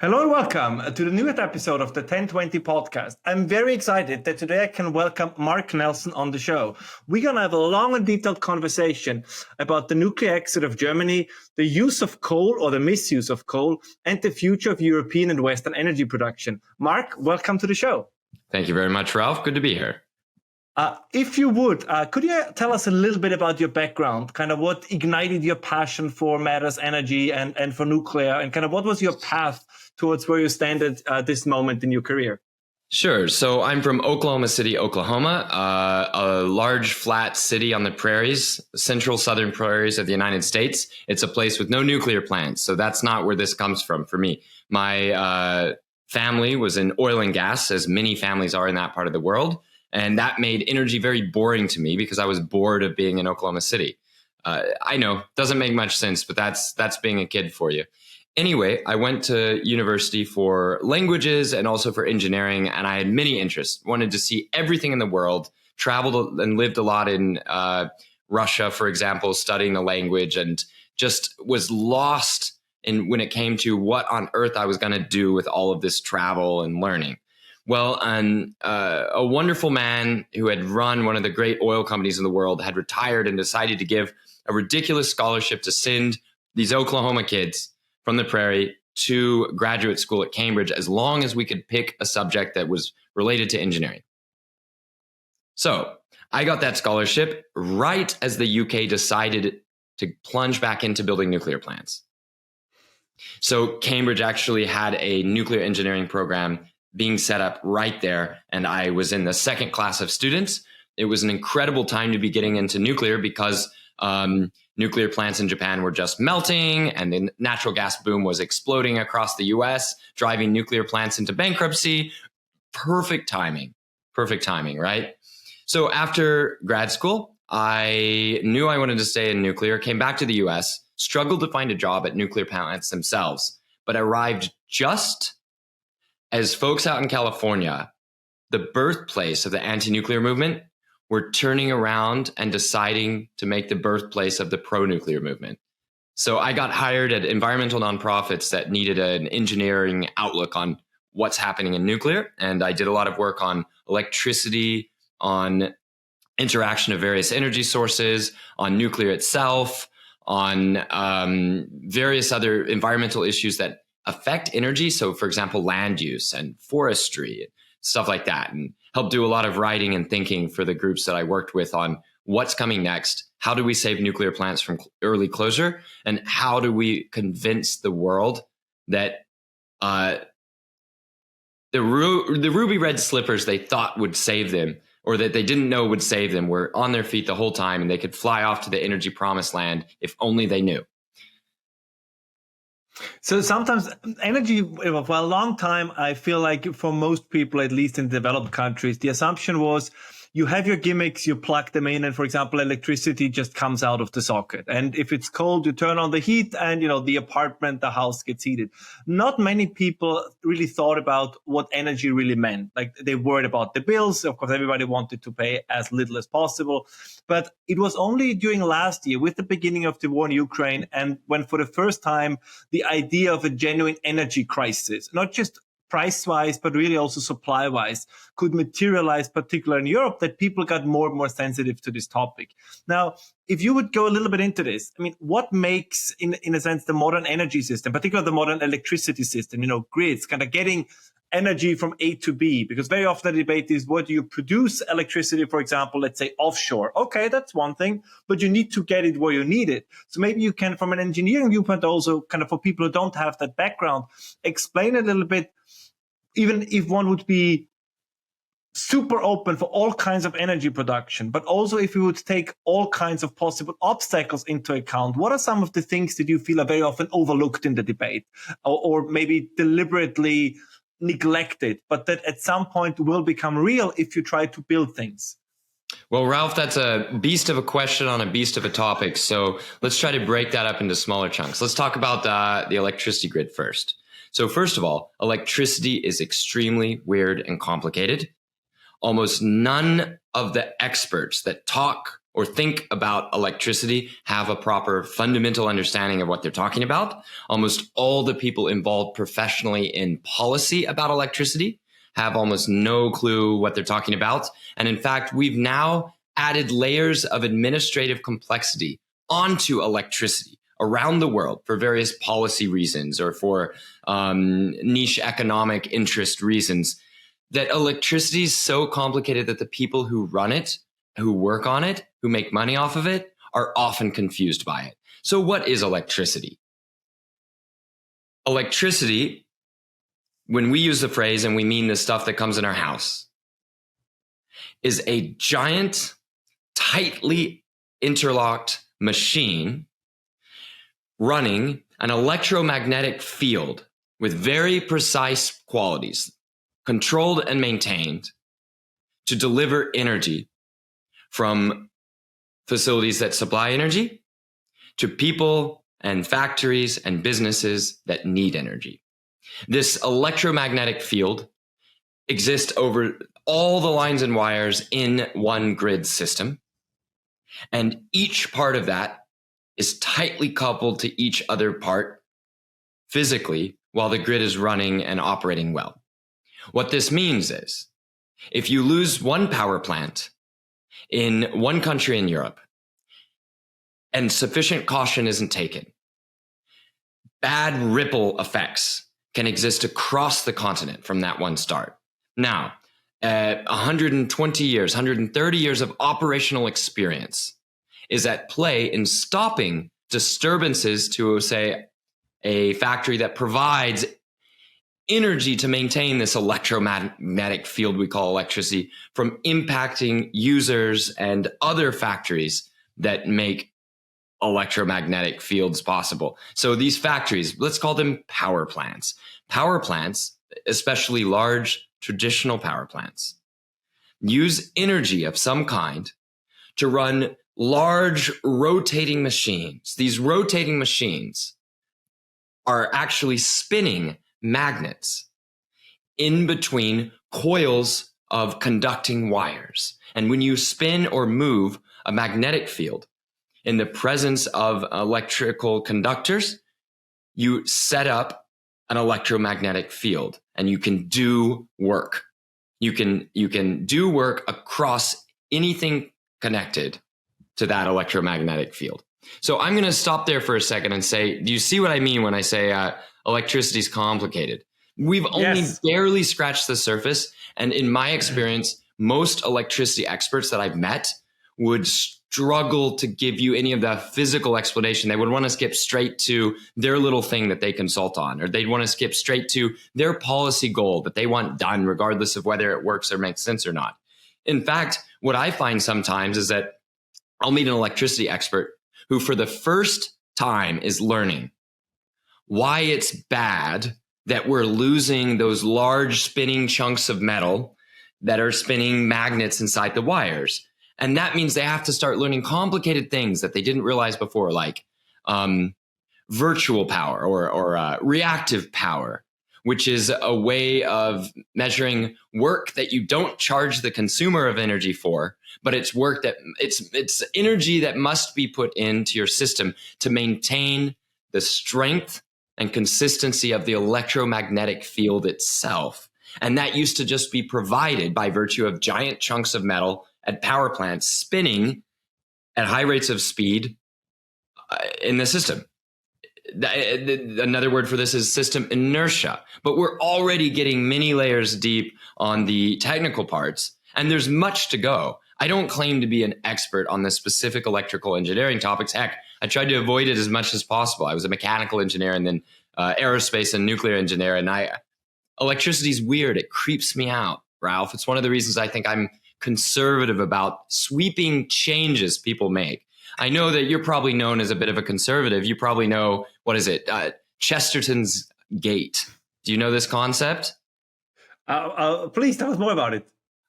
Hello and welcome to the newest episode of the 1020 podcast. I'm very excited that today I can welcome Mark Nelson on the show. We're going to have a long and detailed conversation about the nuclear exit of Germany, the use of coal or the misuse of coal, and the future of European and Western energy production. Mark, welcome to the show. Thank you very much, Ralph. Good to be here. If you would, could you tell us a little bit about your background, kind of what ignited your passion for matters energy and for nuclear, and kind of what was your path towards where you stand at this moment in your career? Sure. So I'm from Oklahoma City, Oklahoma, a large flat city on the prairies, central southern prairies of the United States. It's a place with no nuclear plants. So that's not where this comes from for me. My family was in oil and gas, as many families are in that part of the world. And that made energy very boring to me because I was bored of being in Oklahoma City. I know, doesn't make much sense, but that's being a kid for you. Anyway, I went to university for languages and also for engineering, and I had many interests. Wanted to see everything in the world, traveled and lived a lot in Russia, for example, studying the language, and just was lost in when it came to what on earth I was going to do with all of this travel and learning. Well, a wonderful man who had run one of the great oil companies in the world had retired and decided to give a ridiculous scholarship to send these Oklahoma kids from the prairie to graduate school at Cambridge as long as we could pick a subject that was related to engineering. So I got that scholarship right as the UK decided to plunge back into building nuclear plants. So Cambridge actually had a nuclear engineering program being set up right there. And I was in the second class of students. It was an incredible time to be getting into nuclear because nuclear plants in Japan were just melting and the natural gas boom was exploding across the US, driving nuclear plants into bankruptcy. Perfect timing, right? So after grad school, I knew I wanted to stay in nuclear, came back to the US, struggled to find a job at nuclear plants themselves, but arrived just as folks out in California, the birthplace of the anti-nuclear movement, were turning around and deciding to make the birthplace of the pro-nuclear movement. So I got hired at environmental nonprofits that needed an engineering outlook on what's happening in nuclear. And I did a lot of work on electricity, on interaction of various energy sources, on nuclear itself, on various other environmental issues that affect energy. So for example, land use and forestry, stuff like that, and helped do a lot of writing and thinking for the groups that I worked with on what's coming next. How do we save nuclear plants from early closure? And how do we convince the world that the ruby red slippers they thought would save them, or that they didn't know would save them, were on their feet the whole time and they could fly off to the energy promised land if only they knew. So sometimes energy, for a long time, I feel like for most people, at least in developed countries, the assumption was you have your gimmicks, you plug them in, and for example, electricity just comes out of the socket. And if it's cold, you turn on the heat and, the apartment, the house gets heated. Not many people really thought about what energy really meant. Like they worried about the bills. Of course, everybody wanted to pay as little as possible. But it was only during last year, with the beginning of the war in Ukraine, and when for the first time, the idea of a genuine energy crisis, not just price-wise, but really also supply-wise, could materialize, particularly in Europe, that people got more and more sensitive to this topic. Now, if you would go a little bit into this, I mean, what makes, in a sense, the modern energy system, particularly the modern electricity system, grids, kind of getting energy from A to B? Because very often the debate is, what do you produce electricity, for example, let's say offshore? Okay, that's one thing, but you need to get it where you need it. So maybe you can, from an engineering viewpoint also, kind of for people who don't have that background, explain a little bit, even if one would be super open for all kinds of energy production, but also if we would take all kinds of possible obstacles into account, what are some of the things that you feel are very often overlooked in the debate, or maybe deliberately neglected, but that at some point will become real if you try to build things? Well, Ralph, that's a beast of a question on a beast of a topic. So let's try to break that up into smaller chunks. Let's talk about the electricity grid first. So first of all, electricity is extremely weird and complicated. Almost none of the experts that talk or think about electricity have a proper fundamental understanding of what they're talking about. Almost all the people involved professionally in policy about electricity have almost no clue what they're talking about. And in fact, we've now added layers of administrative complexity onto electricity around the world for various policy reasons or for niche economic interest reasons, that electricity is so complicated that the people who run it, who work on it, who make money off of it, are often confused by it. So what is electricity? Electricity, when we use the phrase and we mean the stuff that comes in our house, is a giant, tightly interlocked machine running an electromagnetic field with very precise qualities, controlled and maintained to deliver energy from facilities that supply energy to people and factories and businesses that need energy. This electromagnetic field exists over all the lines and wires in one grid system. And each part of that is tightly coupled to each other part physically while the grid is running and operating well. What this means is, if you lose one power plant in one country in Europe and sufficient caution isn't taken, bad ripple effects can exist across the continent from that one start. Now, 120 years, 130 years of operational experience is at play in stopping disturbances to, say, a factory that provides energy to maintain this electromagnetic field we call electricity from impacting users and other factories that make electromagnetic fields possible. So these factories, let's call them power plants. Power plants, especially large traditional power plants, use energy of some kind to run large rotating machines. These rotating machines are actually spinning magnets in between coils of conducting wires. And when you spin or move a magnetic field in the presence of electrical conductors, you set up an electromagnetic field and you can do work. You can do work across anything connected to that electromagnetic field. So I'm going to stop there for a second and say, do you see what I mean when I say electricity is complicated? We've only barely scratched the surface. And in my experience, most electricity experts that I've met would struggle to give you any of the physical explanation. They would want to skip straight to their little thing that they consult on, or they'd want to skip straight to their policy goal that they want done, regardless of whether it works or makes sense or not. In fact, what I find sometimes is that I'll meet an electricity expert who for the first time is learning why it's bad that we're losing those large spinning chunks of metal that are spinning magnets inside the wires. And that means they have to start learning complicated things that they didn't realize before, like virtual power or reactive power, which is a way of measuring work that you don't charge the consumer of energy for, but it's work that it's energy that must be put into your system to maintain the strength and consistency of the electromagnetic field itself. And that used to just be provided by virtue of giant chunks of metal at power plants spinning at high rates of speed in the system. Another word for this is system inertia. But we're already getting many layers deep on the technical parts, and there's much to go. I don't claim to be an expert on the specific electrical engineering topics. Heck, I tried to avoid it as much as possible. I was a mechanical engineer and then aerospace and nuclear engineer. And electricity is weird. It creeps me out, Ralph. It's one of the reasons I think I'm conservative about sweeping changes people make. I know that you're probably known as a bit of a conservative. You probably know, what is it? Chesterton's gate. Do you know this concept? Please tell us more about it.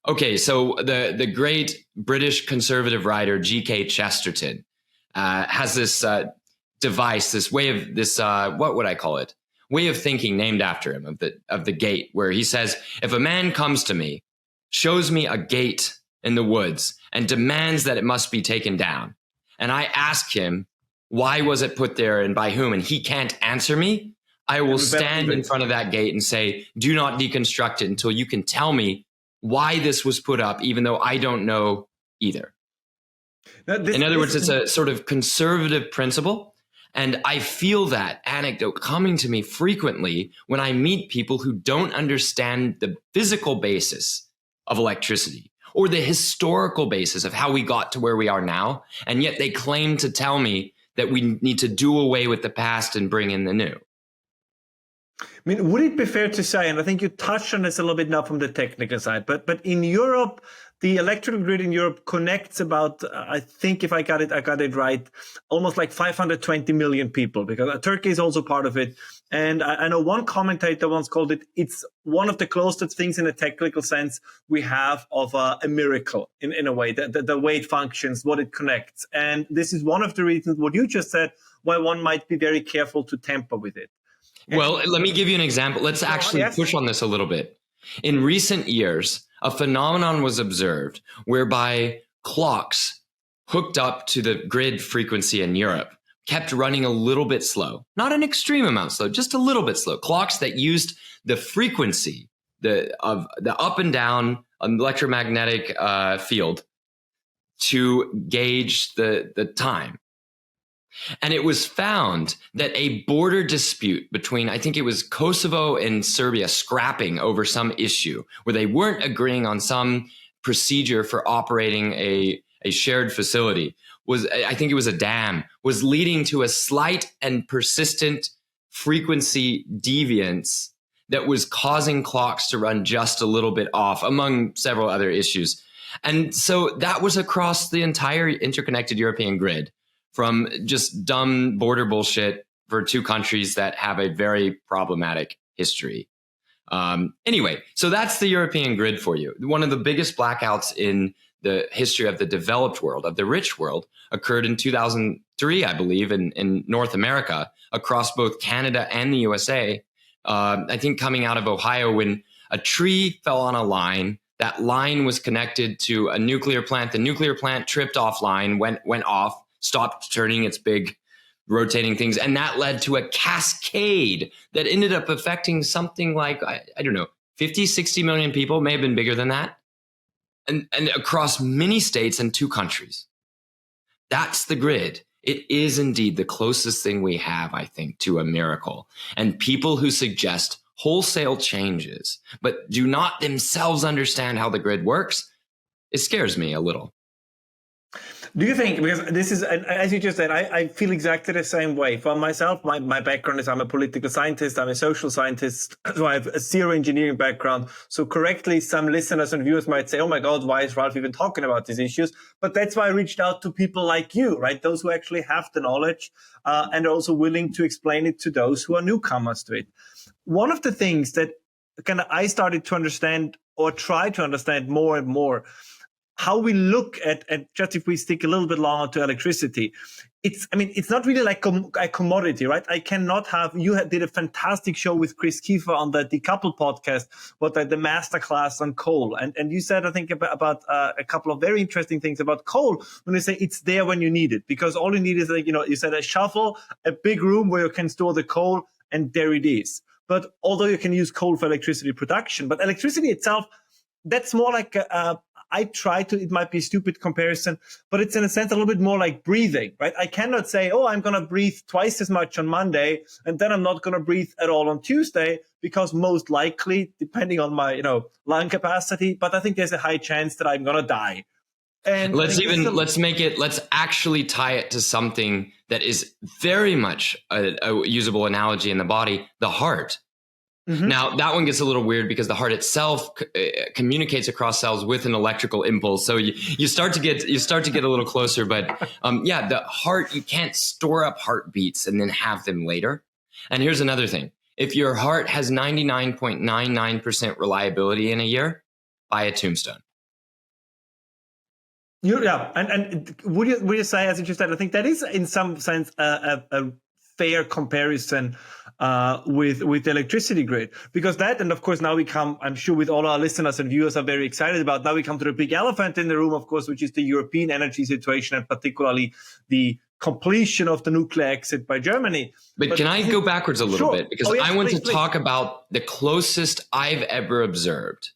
Okay, so the great British conservative writer G.K. Chesterton has this device, this way of this what would I call it? Way of thinking named after him of the gate, where he says, if a man comes to me, shows me a gate in the woods and demands that it must be taken down. And I ask him, why was it put there and by whom? And he can't answer me. I will stand in front of that gate and say, do not deconstruct it until you can tell me why this was put up, even though I don't know either. In other words, it's a sort of conservative principle. And I feel that anecdote coming to me frequently when I meet people who don't understand the physical basis of electricity or the historical basis of how we got to where we are now. And yet they claim to tell me that we need to do away with the past and bring in the new. I mean, would it be fair to say, and I think you touched on this a little bit now from the technical side, but in Europe, the electrical grid in Europe connects about, I think if I got it right, almost like 520 million people, because Turkey is also part of it. And I know one commentator once called it's one of the closest things in a technical sense we have of a miracle in a way, the way it functions, what it connects. And this is one of the reasons, what you just said, why one might be very careful to tamper with it. Well, let me give you an example. Let's actually push on this a little bit. In recent years, a phenomenon was observed whereby clocks hooked up to the grid frequency in Europe kept running a little bit slow, not an extreme amount slow, just a little bit slow. Clocks that used the frequency of the up and down electromagnetic field to gauge the time. And it was found that a border dispute between, I think it was Kosovo and Serbia, scrapping over some issue where they weren't agreeing on some procedure for operating a shared facility, was, I think it was a dam, was leading to a slight and persistent frequency deviance that was causing clocks to run just a little bit off, among several other issues. And so that was across the entire interconnected European grid, from just dumb border bullshit for two countries that have a very problematic history. Anyway, so that's the European grid for you. One of the biggest blackouts in the history of the developed world, of the rich world, occurred in 2003, I believe, in North America, across both Canada and the USA. I think coming out of Ohio, when a tree fell on a line, that line was connected to a nuclear plant. The nuclear plant tripped offline, went off, stopped turning its big rotating things. And that led to a cascade that ended up affecting something like, I don't know, 50, 60 million people, may have been bigger than that. And across many states and two countries. That's the grid. It is indeed the closest thing we have, I think, to a miracle. And people who suggest wholesale changes, but do not themselves understand how the grid works, it scares me a little. Do you think, because this is, as you just said, I feel exactly the same way. For myself, my background is I'm a political scientist, I'm a social scientist, so I have a zero engineering background. So correctly, some listeners and viewers might say, oh my God, why is Ralph even talking about these issues? But that's why I reached out to people like you, right? Those who actually have the knowledge and are also willing to explain it to those who are newcomers to it. One of the things that kind of I started to understand or try to understand more and more, how we look at just if we stick a little bit longer to electricity, it's not really like a commodity, right? I cannot have, did a fantastic show with Chris Kiefer on the Decoupled podcast, but the masterclass on coal. And you said, I think about a couple of very interesting things about coal when you say it's there when you need it, because all you need is you said a shovel, a big room where you can store the coal, and there it is. But although you can use coal for electricity production, but electricity itself, that's more like it might be a stupid comparison, but it's in a sense a little bit more like breathing, right? I cannot say, oh, I'm going to breathe twice as much on Monday, and then I'm not going to breathe at all on Tuesday, because most likely, depending on my, lung capacity, but I think there's a high chance that I'm going to die. And let's actually tie it to something that is very much a usable analogy in the body, the heart. Mm-hmm. Now, that one gets a little weird because the heart itself communicates across cells with an electrical impulse. So you start to get a little closer. But the heart, you can't store up heartbeats and then have them later. And here's another thing. If your heart has 99.99% reliability in a year, buy a tombstone. And would you say, as you just said, I think that is in some sense a fair comparison with the electricity grid, because that, and of course now we come, I'm sure with all our listeners and viewers are very excited about, now we come to the big elephant in the room, of course, which is the European energy situation, and particularly the completion of the nuclear exit by Germany. But can I go backwards a little bit? Because yes, I want please, to talk about the closest I've ever observed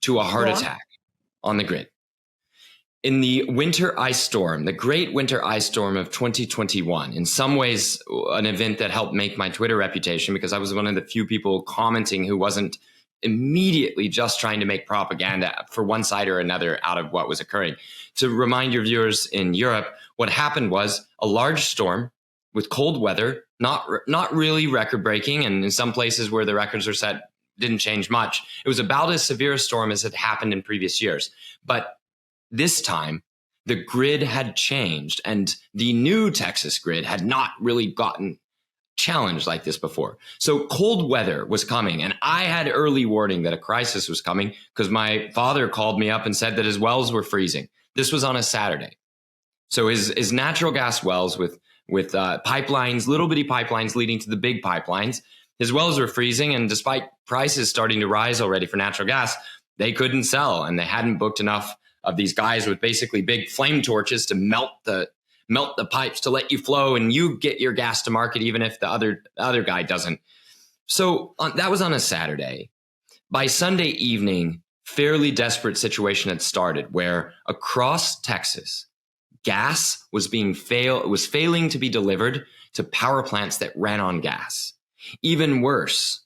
to a heart attack on the grid. In the winter ice storm, the great winter ice storm of 2021, in some ways an event that helped make my Twitter reputation, because I was one of the few people commenting who wasn't immediately just trying to make propaganda for one side or another out of what was occurring. To remind your viewers in Europe, what happened was a large storm with cold weather, not really record breaking, and in some places where the records were set didn't change much. It was about as severe a storm as had happened in previous years. But this time, the grid had changed, and the new Texas grid had not really gotten challenged like this before. So cold weather was coming, and I had early warning that a crisis was coming because my father called me up and said that his wells were freezing. This was on a Saturday. So his natural gas wells with pipelines, little bitty pipelines leading to the big pipelines, his wells were freezing, and despite prices starting to rise already for natural gas, they couldn't sell, and they hadn't booked enough of these guys with basically big flame torches to melt the pipes to let you flow, and you get your gas to market even if the other guy doesn't. So that was on a Saturday. By Sunday evening, fairly desperate situation had started where across Texas, gas was failing to be delivered to power plants that ran on gas. Even worse,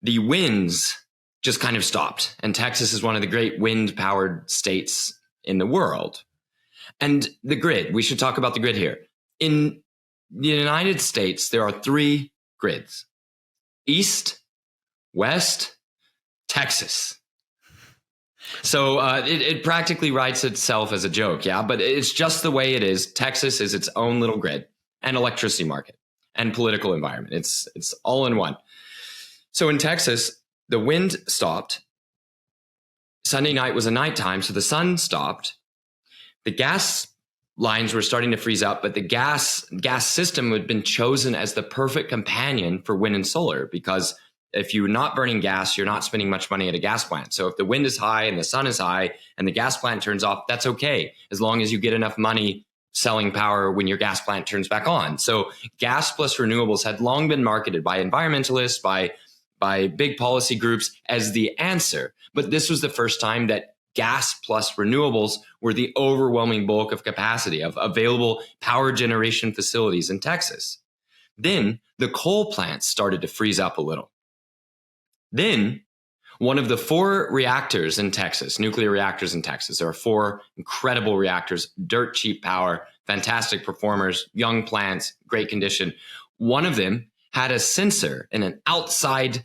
the winds just kind of stopped. And Texas is one of the great wind-powered states in the world. And the grid, we should talk about the grid here. In the United States, there are 3 grids: East, West, Texas. So it practically writes itself as a joke, yeah? But it's just the way it is. Texas is its own little grid and electricity market and political environment. It's all in one. So in Texas, the wind stopped. Sunday night was a nighttime, so the sun stopped. The gas lines were starting to freeze up, but the gas system had been chosen as the perfect companion for wind and solar, because if you're not burning gas, you're not spending much money at a gas plant. So if the wind is high and the sun is high and the gas plant turns off, that's okay, as long as you get enough money selling power when your gas plant turns back on. So gas plus renewables had long been marketed by environmentalists, by big policy groups as the answer. But this was the first time that gas plus renewables were the overwhelming bulk of capacity of available power generation facilities in Texas. Then the coal plants started to freeze up a little. Then one of the 4 reactors in Texas, nuclear reactors in Texas, there are 4 incredible reactors, dirt cheap power, fantastic performers, young plants, great condition. One of them had a sensor in an outside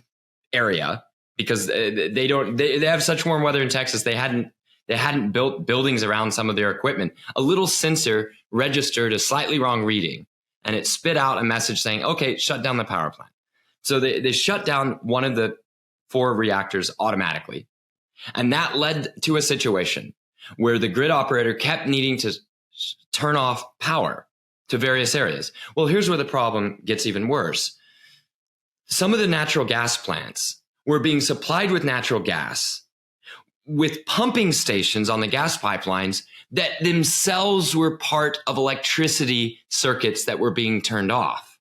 area, because they have such warm weather in Texas. They hadn't built buildings around some of their equipment. A little sensor registered a slightly wrong reading, and it spit out a message saying, okay, shut down the power plant. So they shut down one of the 4 reactors automatically. And that led to a situation where the grid operator kept needing to turn off power to various areas. Well, here's where the problem gets even worse. Some of the natural gas plants were being supplied with natural gas with pumping stations on the gas pipelines that themselves were part of electricity circuits that were being turned off.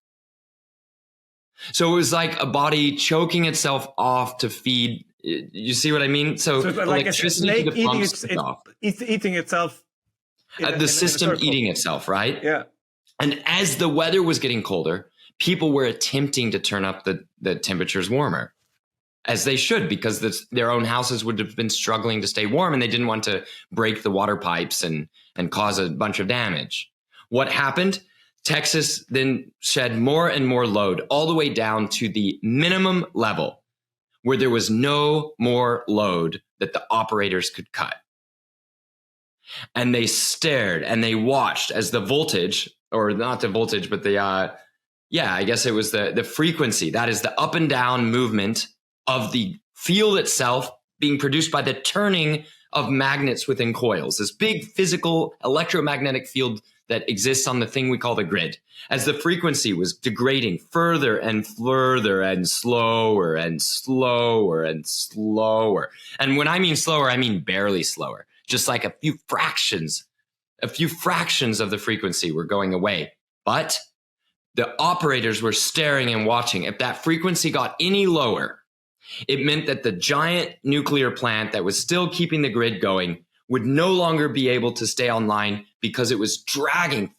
So it was like a body choking itself off to feed. You see what I mean? So it's like electricity a snake to the pumps eating itself. The system eating itself, right? Yeah. And as the weather was getting colder, people were attempting to turn up the temperatures warmer, as they should, because their own houses would have been struggling to stay warm, and they didn't want to break the water pipes and cause a bunch of damage. What happened? Texas then shed more and more load, all the way down to the minimum level where there was no more load that the operators could cut. And they stared and they watched as the voltage, or not the voltage, but I guess it was the frequency. That is the up and down movement of the field itself being produced by the turning of magnets within coils. This big physical electromagnetic field that exists on the thing we call the grid. As the frequency was degrading further and further and slower and slower and slower. And when I mean slower, I mean barely slower. Just like a few fractions of the frequency were going away. But the operators were staring and watching. If that frequency got any lower, it meant that the giant nuclear plant that was still keeping the grid going would no longer be able to stay online because it was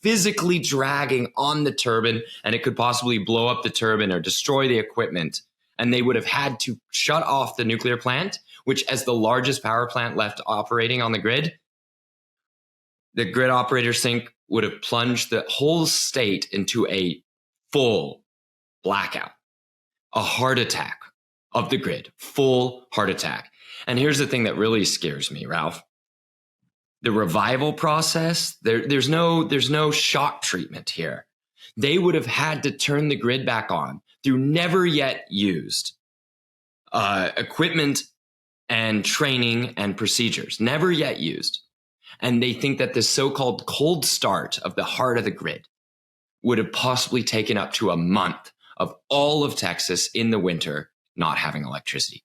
physically dragging on the turbine, and it could possibly blow up the turbine or destroy the equipment. And they would have had to shut off the nuclear plant, which, as the largest power plant left operating on the grid operators think would have plunged the whole state into a full blackout, a heart attack of the grid, full heart attack. And here's the thing that really scares me, Ralph. The revival process, there's no shock treatment here. They would have had to turn the grid back on through never yet used equipment and training and procedures, never yet used. And they think that this so-called cold start of the heart of the grid would have possibly taken up to a month of all of Texas in the winter not having electricity.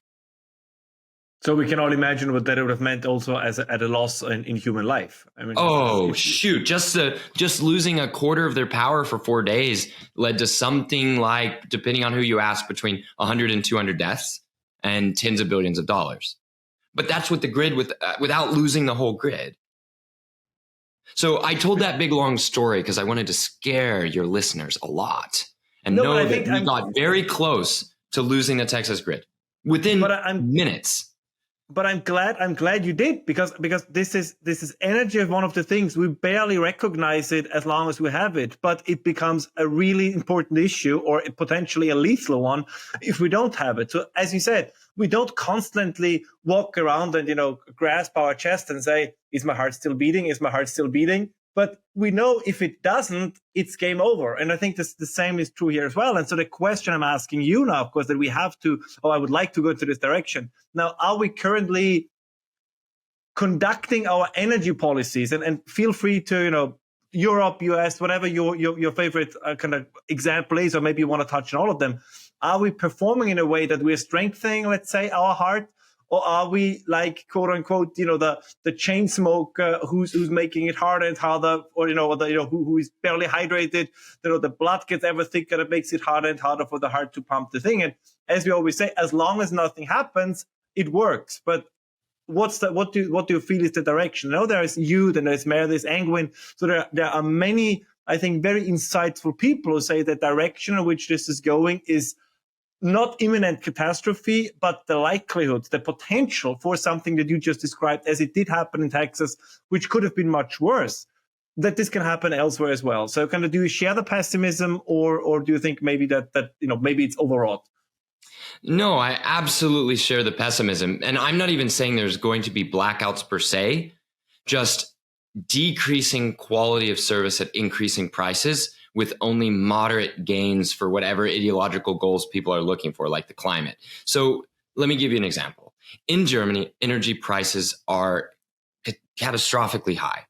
So we can all imagine what that would have meant also at a loss in human life. I mean, shoot! Just losing a quarter of their power for 4 days led to something like, depending on who you ask, between 100 and 200 deaths and tens of billions of dollars. But that's what the grid without losing the whole grid. So I told that big long story because I wanted to scare your listeners a lot and know that we got very close to losing the Texas grid within minutes. But I'm glad you did, because this is energy is one of the things we barely recognize it as long as we have it, but it becomes a really important issue, or potentially a lethal one, if we don't have it. So as you said, we don't constantly walk around and grasp our chest and say, "Is my heart still beating? Is my heart still beating?" But we know if it doesn't, it's game over. And I think the same is true here as well. And so the question I'm asking you now, of course, that we have to, I would like to go into this direction. Now, are we currently conducting our energy policies? And feel free to, Europe, US, whatever your favorite kind of example is, or maybe you want to touch on all of them. Are we performing in a way that we're strengthening, let's say, our heart? Or are we like, quote unquote, the chain smoker who's making it harder and harder, or who is barely hydrated? The blood gets ever thicker, that makes it harder and harder for the heart to pump the thing. And as we always say, as long as nothing happens, it works. But what do you feel is the direction? There's you, then there's Meredith, there's Angwin. So there are many, I think, very insightful people who say the direction in which this is going is not imminent catastrophe, but the likelihood, the potential for something that you just described, as it did happen in Texas, which could have been much worse, that this can happen elsewhere as well. So kind of, do you share the pessimism, or do you think maybe that maybe it's overwrought? No, I absolutely share the pessimism. And I'm not even saying there's going to be blackouts per se, just decreasing quality of service at increasing prices with only moderate gains for whatever ideological goals people are looking for, like the climate. So let me give you an example. In Germany, energy prices are catastrophically high.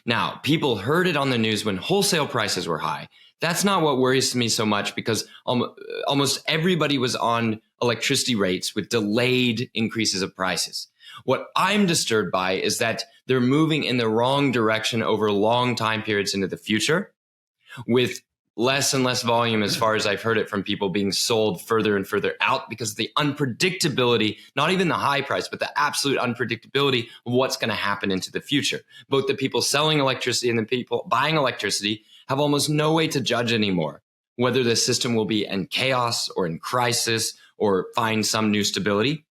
Now, people heard it on the news when wholesale prices were high. That's not what worries me so much, because almost everybody was on electricity rates with delayed increases of prices. What I'm disturbed by is that they're moving in the wrong direction over long time periods into the future, with less and less volume, as far as I've heard it from people, being sold further and further out because of the unpredictability, not even the high price, but the absolute unpredictability of what's going to happen into the future. Both the people selling electricity and the people buying electricity have almost no way to judge anymore whether the system will be in chaos or in crisis or find some new stability.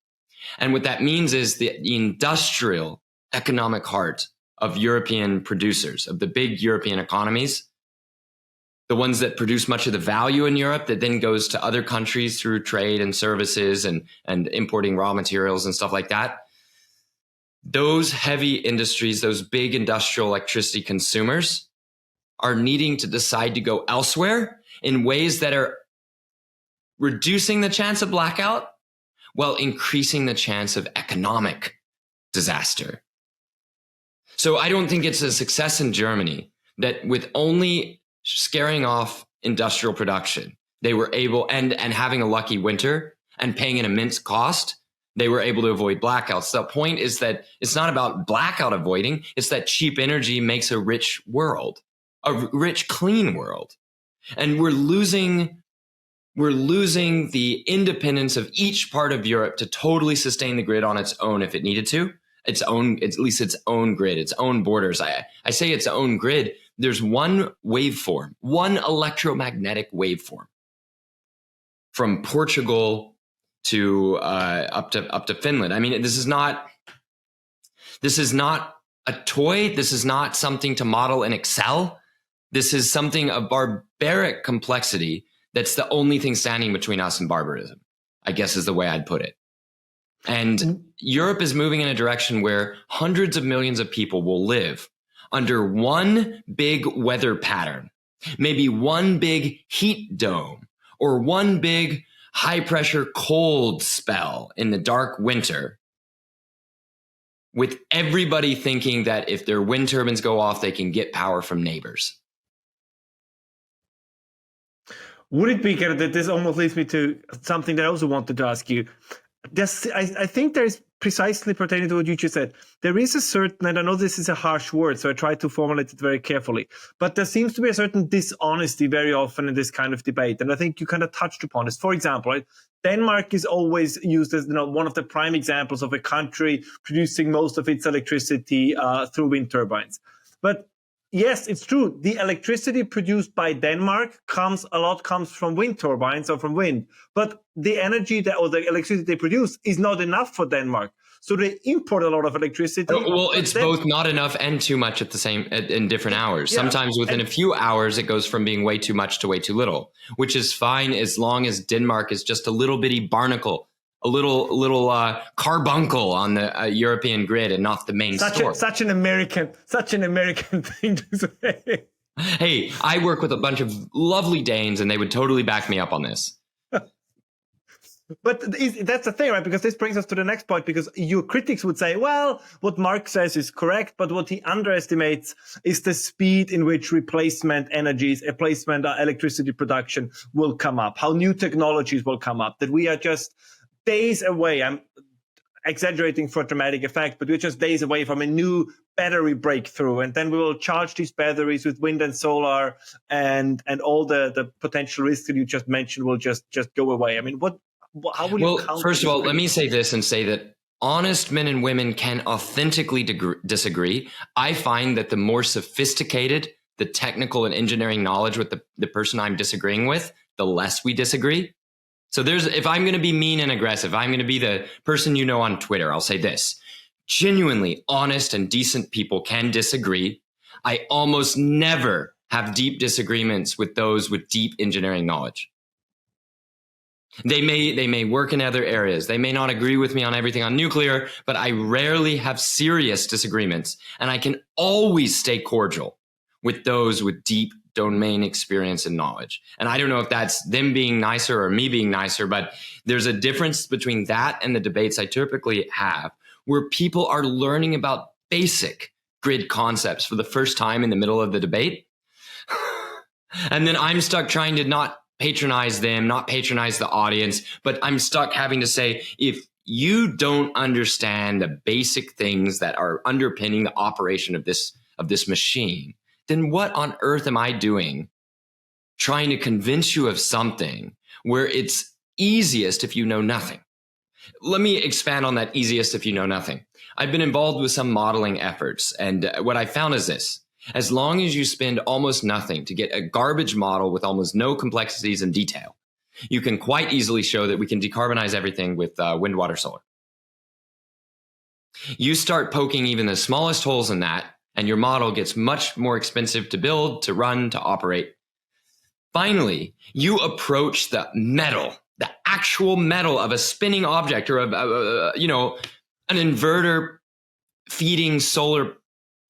And what that means is the industrial economic heart of European producers, of the big European economies, the ones that produce much of the value in Europe that then goes to other countries through trade and services and importing raw materials and stuff like that. Those heavy industries, those big industrial electricity consumers, are needing to decide to go elsewhere in ways that are reducing the chance of blackout while increasing the chance of economic disaster. So I don't think it's a success in Germany that with only scaring off industrial production, they were able, and having a lucky winter and paying an immense cost, they were able to avoid blackouts. The point is that it's not about blackout avoiding, it's that cheap energy makes a rich world, a rich, clean world. And we're losing the independence of each part of Europe to totally sustain the grid on its own if it needed to. Its own, at least its own grid, its own borders. I say its own grid. There's one waveform, one electromagnetic waveform from Portugal to up to Finland. I mean, this is not a toy. This is not something to model in Excel. This is something of barbaric complexity. That's the only thing standing between us and barbarism, I guess is the way I'd put it. And Europe is moving in a direction where hundreds of millions of people will live under one big weather pattern, maybe one big heat dome, or one big high pressure cold spell in the dark winter, with everybody thinking that if their wind turbines go off, they can get power from neighbors. Would it be, Gerrit, that this almost leads me to something that I also wanted to ask you? I think there's precisely pertaining to what you just said. There is a certain, and I know this is a harsh word, so I try to formulate it very carefully, but there seems to be a certain dishonesty very often in this kind of debate. And I think you kind of touched upon this. For example, right, Denmark is always used as one of the prime examples of a country producing most of its electricity through wind turbines. But yes, it's true. The electricity produced by Denmark comes from wind turbines or from wind, but the energy or the electricity they produce is not enough for Denmark. So they import a lot of electricity. Well, it's both not enough and too much in different hours. Yeah. Sometimes within a few hours, it goes from being way too much to way too little, which is fine as long as Denmark is just a little bitty barnacle, a little carbuncle on the European grid and not the main story. Such an American thing to say. Hey, I work with a bunch of lovely Danes, and they would totally back me up on this. But that's the thing, right? Because this brings us to the next point, because your critics would say, well, what Mark says is correct, but what he underestimates is the speed in which replacement electricity production will come up, how new technologies will come up, that we are just days away. I'm exaggerating for dramatic effect, but we're just days away from a new battery breakthrough. And then we will charge these batteries with wind and solar, and all the potential risks that you just mentioned will just go away. I mean, how will you counter? First of all, let me say this and say that honest men and women can authentically disagree. I find that the more sophisticated the technical and engineering knowledge with the person I'm disagreeing with, the less we disagree. So if I'm going to be mean and aggressive, I'm going to be the person on Twitter, I'll say this: genuinely honest and decent people can disagree. I almost never have deep disagreements with those with deep engineering knowledge. They may work in other areas. They may not agree with me on everything on nuclear, but I rarely have serious disagreements. And I can always stay cordial with those with deep domain experience and knowledge. And I don't know if that's them being nicer or me being nicer, but there's a difference between that and the debates I typically have, where people are learning about basic grid concepts for the first time in the middle of the debate. And then I'm stuck trying to not patronize them, not patronize the audience, but I'm stuck having to say, if you don't understand the basic things that are underpinning the operation of this machine, then what on earth am I doing trying to convince you of something where it's easiest if you know nothing? Let me expand on that easiest if you know nothing. I've been involved with some modeling efforts, and what I found is this: as long as you spend almost nothing to get a garbage model with almost no complexities and detail, you can quite easily show that we can decarbonize everything with wind, water, solar. You start poking even the smallest holes in that, and your model gets much more expensive to build, to run, to operate. Finally, you approach the actual metal of a spinning object, or an inverter feeding solar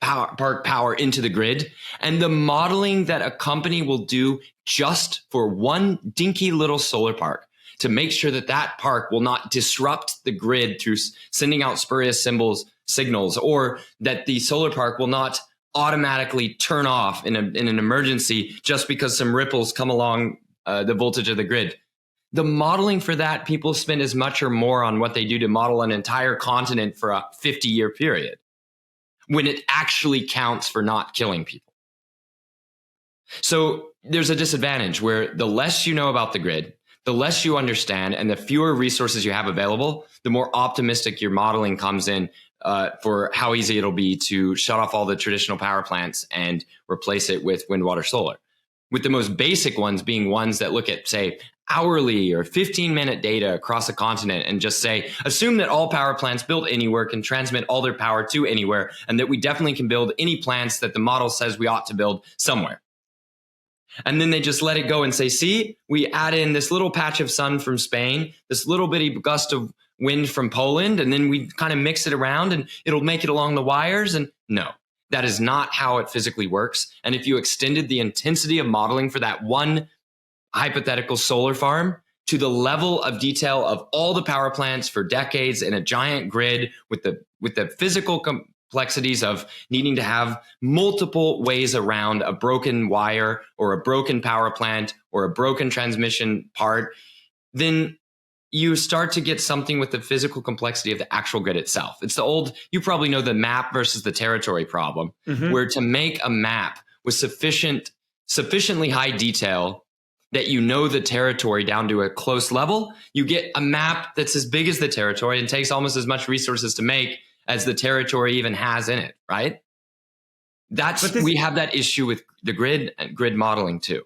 power into the grid, and the modeling that a company will do just for one dinky little solar park to make sure that park will not disrupt the grid through sending out spurious signals, or that the solar park will not automatically turn off in an emergency just because some ripples come along the voltage of the grid. The modeling for that, people spend as much or more on what they do to model an entire continent for a 50-year period when it actually counts for not killing people. So there's a disadvantage where the less you know about the grid, the less you understand, and the fewer resources you have available, the more optimistic your modeling comes in for how easy it'll be to shut off all the traditional power plants and replace it with wind, water, solar. With the most basic ones being ones that look at, say, hourly or 15-minute data across a continent and just say, assume that all power plants built anywhere can transmit all their power to anywhere, and that we definitely can build any plants that the model says we ought to build somewhere. And then they just let it go and say, see, we add in this little patch of sun from Spain, this little bitty gust of wind from Poland, and then we kind of mix it around and it'll make it along the wires. And no, that is not how it physically works. And if you extended the intensity of modeling for that one hypothetical solar farm to the level of detail of all the power plants for decades in a giant grid with the physical complexities of needing to have multiple ways around a broken wire or a broken power plant or a broken transmission part, then you start to get something with the physical complexity of the actual grid itself. It's the old, you probably know the map versus the territory problem, where to make a map with sufficiently high detail that you know the territory down to a close level, you get a map that's as big as the territory and takes almost as much resources to make as the territory even has in it, right? We have that issue with the grid and grid modeling too.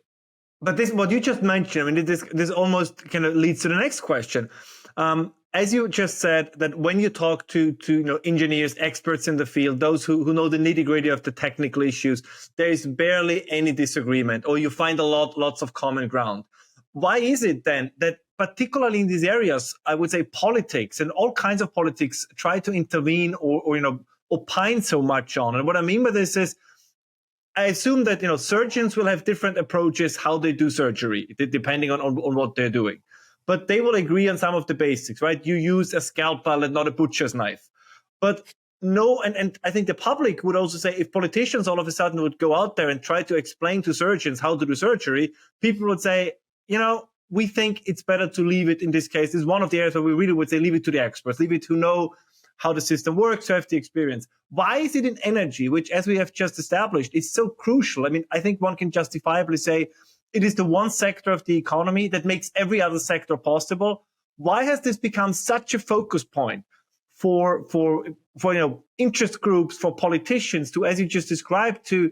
But this, what you just mentioned, I mean, this almost kind of leads to the next question. As you just said, that when you talk to engineers, experts in the field, those who know the nitty gritty of the technical issues, there is barely any disagreement, or you find lots of common ground. Why is it then that particularly in these areas, I would say politics and all kinds of politics try to intervene or opine so much on? And what I mean by this is, I assume that surgeons will have different approaches how they do surgery, depending on what they're doing. But they will agree on some of the basics, right? You use a scalpel and not a butcher's knife. But no, and I think the public would also say, if politicians all of a sudden would go out there and try to explain to surgeons how to do surgery, people would say, we think it's better to leave it, in this case, is one of the areas where we really would say, leave it to the experts, leave it to know how the system works, to have the experience. Why is it in energy, which, as we have just established, is so crucial? I mean, I think one can justifiably say it is the one sector of the economy that makes every other sector possible. Why has this become such a focus point for interest groups, for politicians to, as you just described, to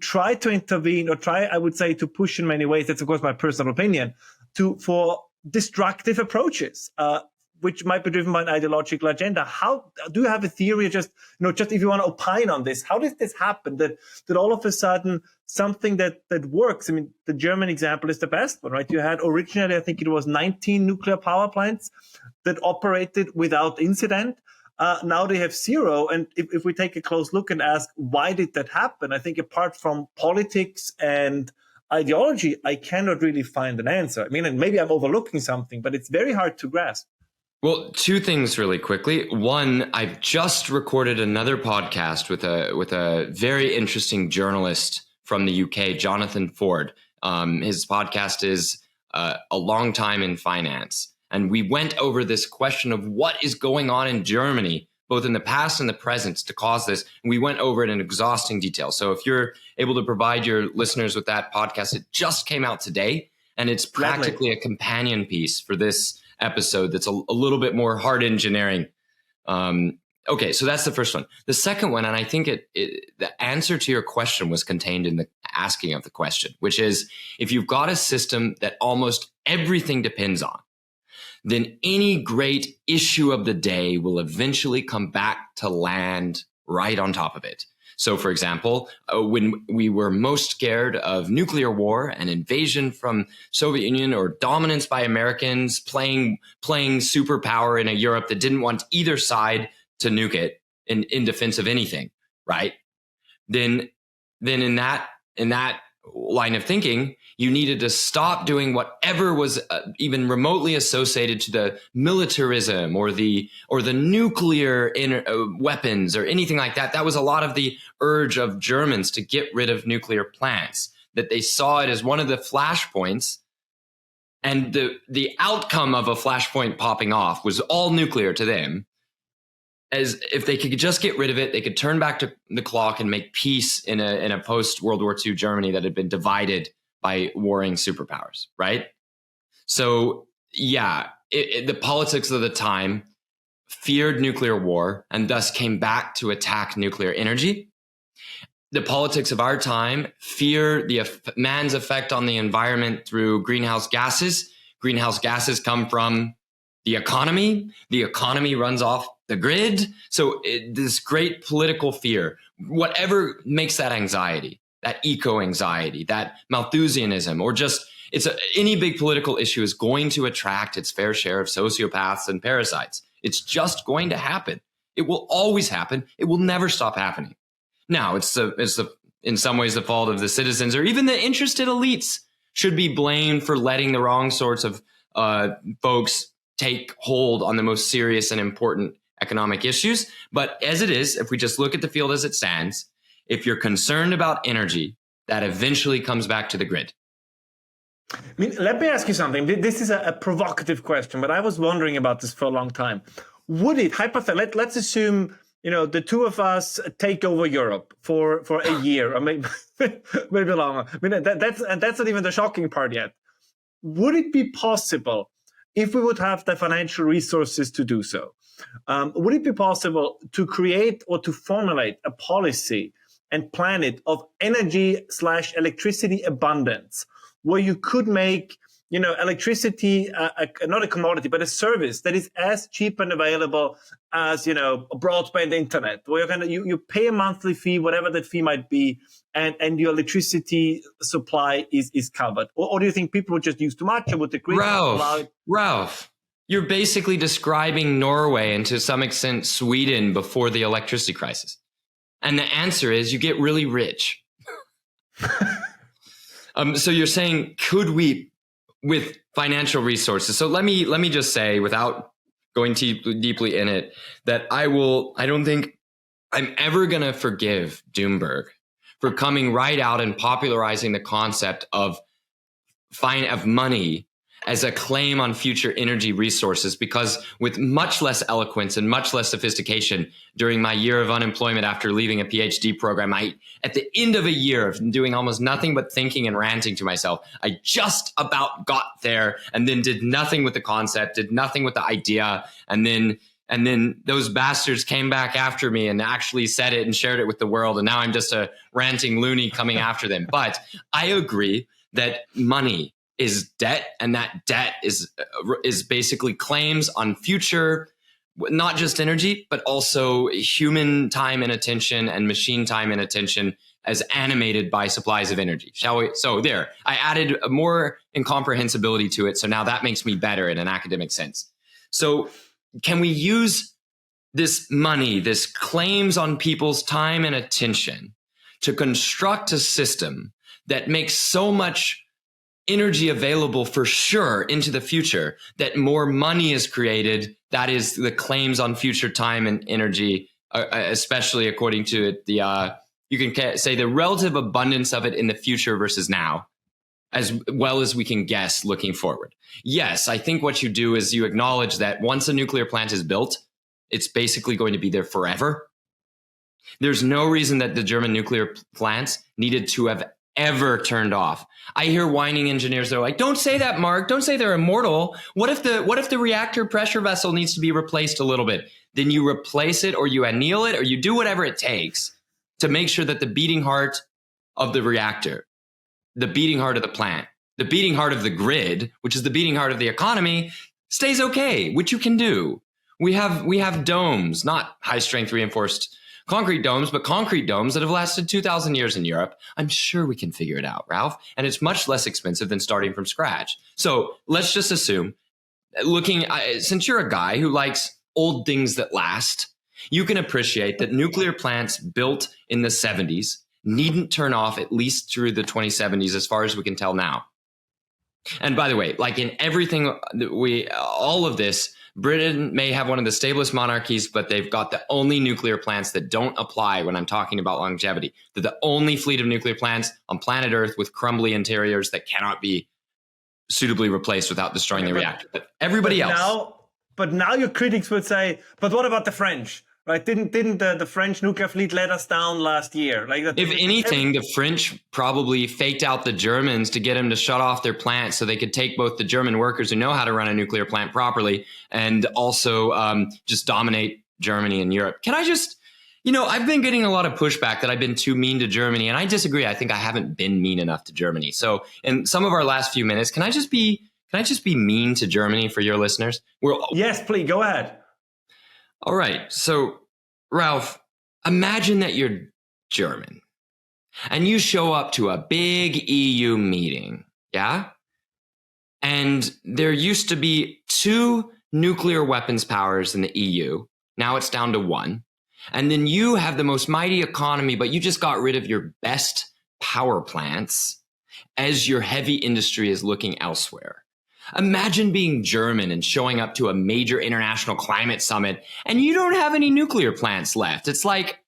try to intervene or try, I would say, to push in many ways? That's of course my personal opinion, for destructive approaches, which might be driven by an ideological agenda. How do you have a theory? Just if you want to opine on this, how did this happen? That all of a sudden something that works. I mean, the German example is the best one, right? You had originally, I think it was 19 nuclear power plants that operated without incident. Now they have 0. And if we take a close look and ask, why did that happen? I think apart from politics and ideology, I cannot really find an answer. I mean, and maybe I'm overlooking something, but it's very hard to grasp. Well, 2 things really quickly. One, I've just recorded another podcast with a very interesting journalist from the UK, Jonathan Ford. His podcast is A Long Time in Finance. And we went over this question of what is going on in Germany, both in the past and the present, to cause this. And we went over it in exhausting detail. So if you're able to provide your listeners with that podcast, it just came out today. And it's practically a companion piece for this episode that's a little bit more hard engineering. Okay, so that's the first one. The second one, and I think the answer to your question was contained in the asking of the question, which is, if you've got a system that almost everything depends on, then any great issue of the day will eventually come back to land right on top of it. So, for example, when we were most scared of nuclear war and invasion from Soviet Union or dominance by Americans playing superpower in a Europe that didn't want either side to nuke it in defense of anything, right? Then in that line of thinking, you needed to stop doing whatever was even remotely associated to the militarism or the nuclear weapons or anything like that. That was a lot of the urge of Germans to get rid of nuclear plants, that they saw it as one of the flashpoints. And the outcome of a flashpoint popping off was all nuclear to them. As if they could just get rid of it, they could turn back to the clock and make peace in a post-World War II Germany that had been divided by warring superpowers, right? So, yeah, the politics of the time feared nuclear war and thus came back to attack nuclear energy. The politics of our time fear man's effect on the environment through greenhouse gases. Greenhouse gases come from the economy. The economy runs off the grid. So this great political fear, whatever makes that anxiety, that eco-anxiety, that Malthusianism, or just any big political issue is going to attract its fair share of sociopaths and parasites. It's just going to happen. It will always happen. It will never stop happening. Now, it's in some ways the fault of the citizens, or even the interested elites should be blamed for letting the wrong sorts of folks take hold on the most serious and important economic issues. But as it is, if we just look at the field as it stands, if you're concerned about energy, that eventually comes back to the grid. I mean, let me ask you something. This is a provocative question, but I was wondering about this for a long time. Would it, hypothetically, let's assume, the two of us take over Europe for a year, or maybe longer. I mean, that's not even the shocking part yet. Would it be possible, if we would have the financial resources to do so, would it be possible to create or to formulate a policy and plan it of energy/electricity abundance, where you could make, electricity, not a commodity, but a service that is as cheap and available as, a broadband internet, where you pay a monthly fee, whatever that fee might be, and your electricity supply is covered? Or do you think people would just use too much, or would the grid allow it? Ralph, you're basically describing Norway and to some extent Sweden before the electricity crisis. And the answer is you get really rich. So you're saying, could we, with financial resources? So let me just say, without going too deeply in it, that I don't think I'm ever going to forgive Doomberg for coming right out and popularizing the concept of money as a claim on future energy resources, because with much less eloquence and much less sophistication during my year of unemployment after leaving a PhD program, at the end of a year of doing almost nothing but thinking and ranting to myself, I just about got there and then did nothing with the concept, did nothing with the idea. And then those bastards came back after me and actually said it and shared it with the world. And now I'm just a ranting loony coming after them. But I agree that money is debt, and that debt is basically claims on future, not just energy, but also human time and attention and machine time and attention as animated by supplies of energy. Shall we? So there, I added more incomprehensibility to it. So now that makes me better in an academic sense. So can we use this money, this claims on people's time and attention, to construct a system that makes so much energy available for sure into the future that more money is created? That is the claims on future time and energy, especially according to you can say the relative abundance of it in the future versus now, as well as we can guess looking forward. Yes, I think what you do is you acknowledge that once a nuclear plant is built, it's basically going to be there forever. There's no reason that the German nuclear plants needed to have ever turned off. I hear whining engineers, they're like, don't say that, Mark. Don't say they're immortal. What if the reactor pressure vessel needs to be replaced a little bit? Then you replace it, or you anneal it, or you do whatever it takes to make sure that the beating heart of the reactor, the beating heart of the plant, the beating heart of the grid, which is the beating heart of the economy, stays okay, which you can do. We have domes, not high strength reinforced concrete domes, but concrete domes that have lasted 2,000 years in Europe. I'm sure we can figure it out, Ralph. And it's much less expensive than starting from scratch. So let's just assume, since you're a guy who likes old things that last, you can appreciate that nuclear plants built in the 70s needn't turn off at least through the 2070s, as far as we can tell now. And by the way, like in everything all of this, Britain may have one of the stablest monarchies, but they've got the only nuclear plants that don't apply when I'm talking about longevity. They're the only fleet of nuclear plants on planet Earth with crumbly interiors that cannot be suitably replaced without destroying the reactor. But everybody else. But now your critics would say, but what about the French? Right? Didn't the French nuclear fleet let us down last year? Like, if anything, the French probably faked out the Germans to get them to shut off their plants so they could take both the German workers who know how to run a nuclear plant properly and also just dominate Germany and Europe. Can I just, I've been getting a lot of pushback that I've been too mean to Germany, and I disagree. I think I haven't been mean enough to Germany. So in some of our last few minutes, can I just be mean to Germany for your listeners? Yes, please, go ahead. All right. So, Ralph, imagine that you're German and you show up to a big EU meeting. Yeah. And there used to be 2 nuclear weapons powers in the EU. Now it's down to 1. And then you have the most mighty economy, but you just got rid of your best power plants as your heavy industry is looking elsewhere. Imagine being German and showing up to a major international climate summit and you don't have any nuclear plants left. It's like,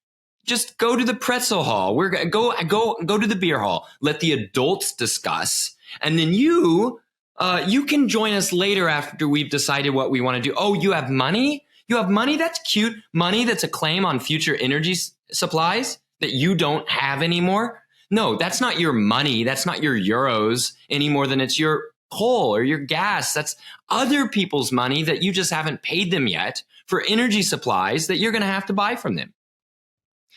just go to the pretzel hall. Go to the beer hall. Let the adults discuss. And then you can join us later after we've decided what we want to do. Oh, you have money? You have money? That's cute. Money that's a claim on future energy supplies that you don't have anymore. No, that's not your money. That's not your euros any more than it's your coal or your gas. That's other people's money that you just haven't paid them yet for energy supplies that you're going to have to buy from them.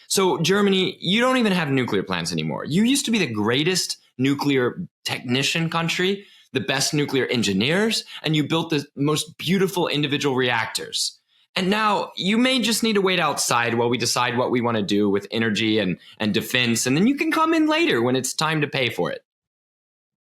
So Germany, you don't even have nuclear plants anymore. You used to be the greatest nuclear technician country, the best nuclear engineers, and you built the most beautiful individual reactors. And now you may just need to wait outside while we decide what we want to do with energy and defense. And then you can come in later when it's time to pay for it.